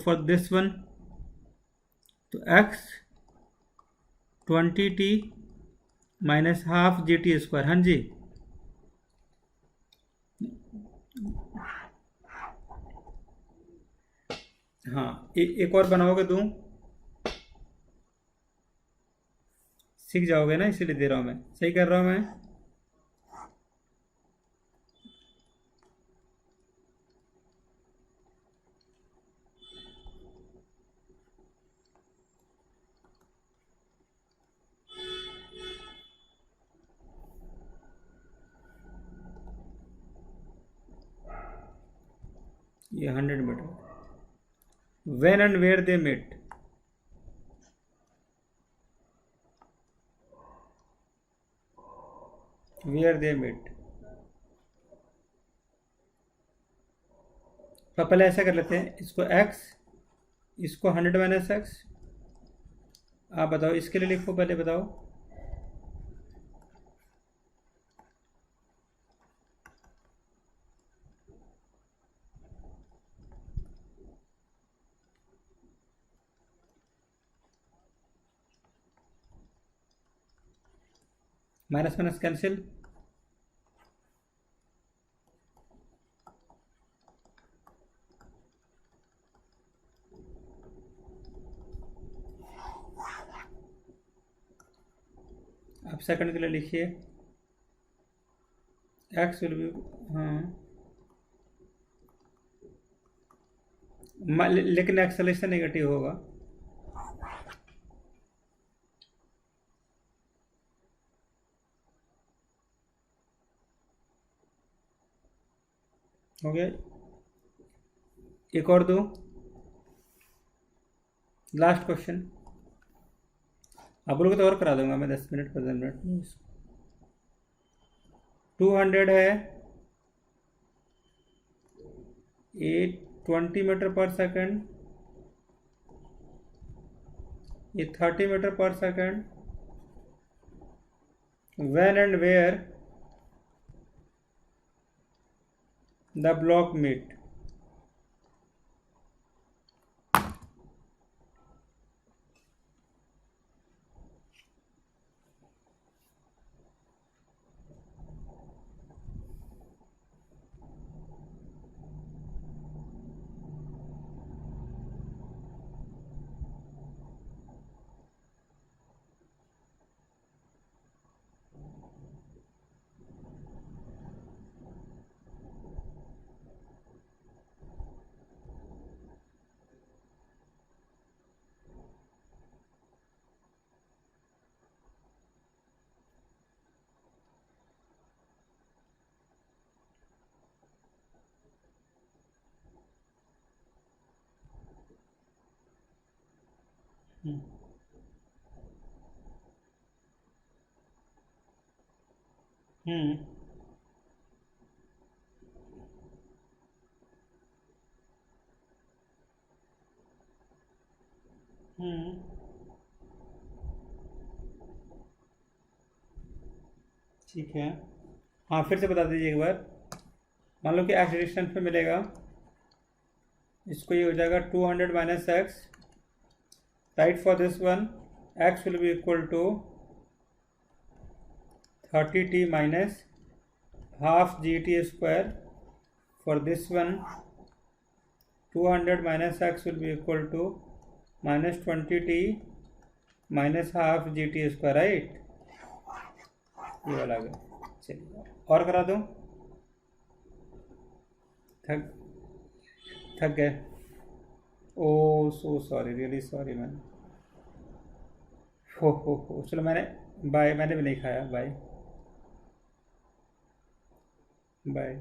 for this one, तो x 20t minus half G T square. हाँ जी, हाँ एक और बनाओगे दूं, सीख जाओगे ना, इसीलिए दे रहा हूँ मैं. सही कर रहा हूँ मैं? ये 100 metre. When and where they met, where they met. तो पहले ऐसा कर लेते हैं, इसको x, इसको 100 माइनस एक्स. आप बताओ इसके लिए लिखो, पहले बताओ. माइनस माइनस कैंसिल, आप सेकंड के लिए लिखिए एक्स विल बी, हाँ लेकिन एक्सेलेरेशन नेगेटिव होगा. हो गया. एक और दो, लास्ट क्वेश्चन. आप लोग तो और करा दूंगा मैं, 10 मिनट 15 मिनट. 200 है, 20 मीटर पर सेकंड, ये 30 मीटर पर second. When and where the block meet. Hmm hmm hmm. ठीक है. हाँ फिर से बता दीजिए एक बार. मान लो कि एक्स डिस्टेंस पे मिलेगा, इसको ये हो जाएगा 200 minus X. Right for this one, X will be equal to 30t minus half G T square. For this one 200 minus x will be equal to minus 20t minus half G T square. Right, ये वाला गया. चलिए और करा दूँ. थक थक गए. Oh so sorry, really sorry man. हो चलो, मैंने बाय, मैंने भी नहीं खाया. Bye bye.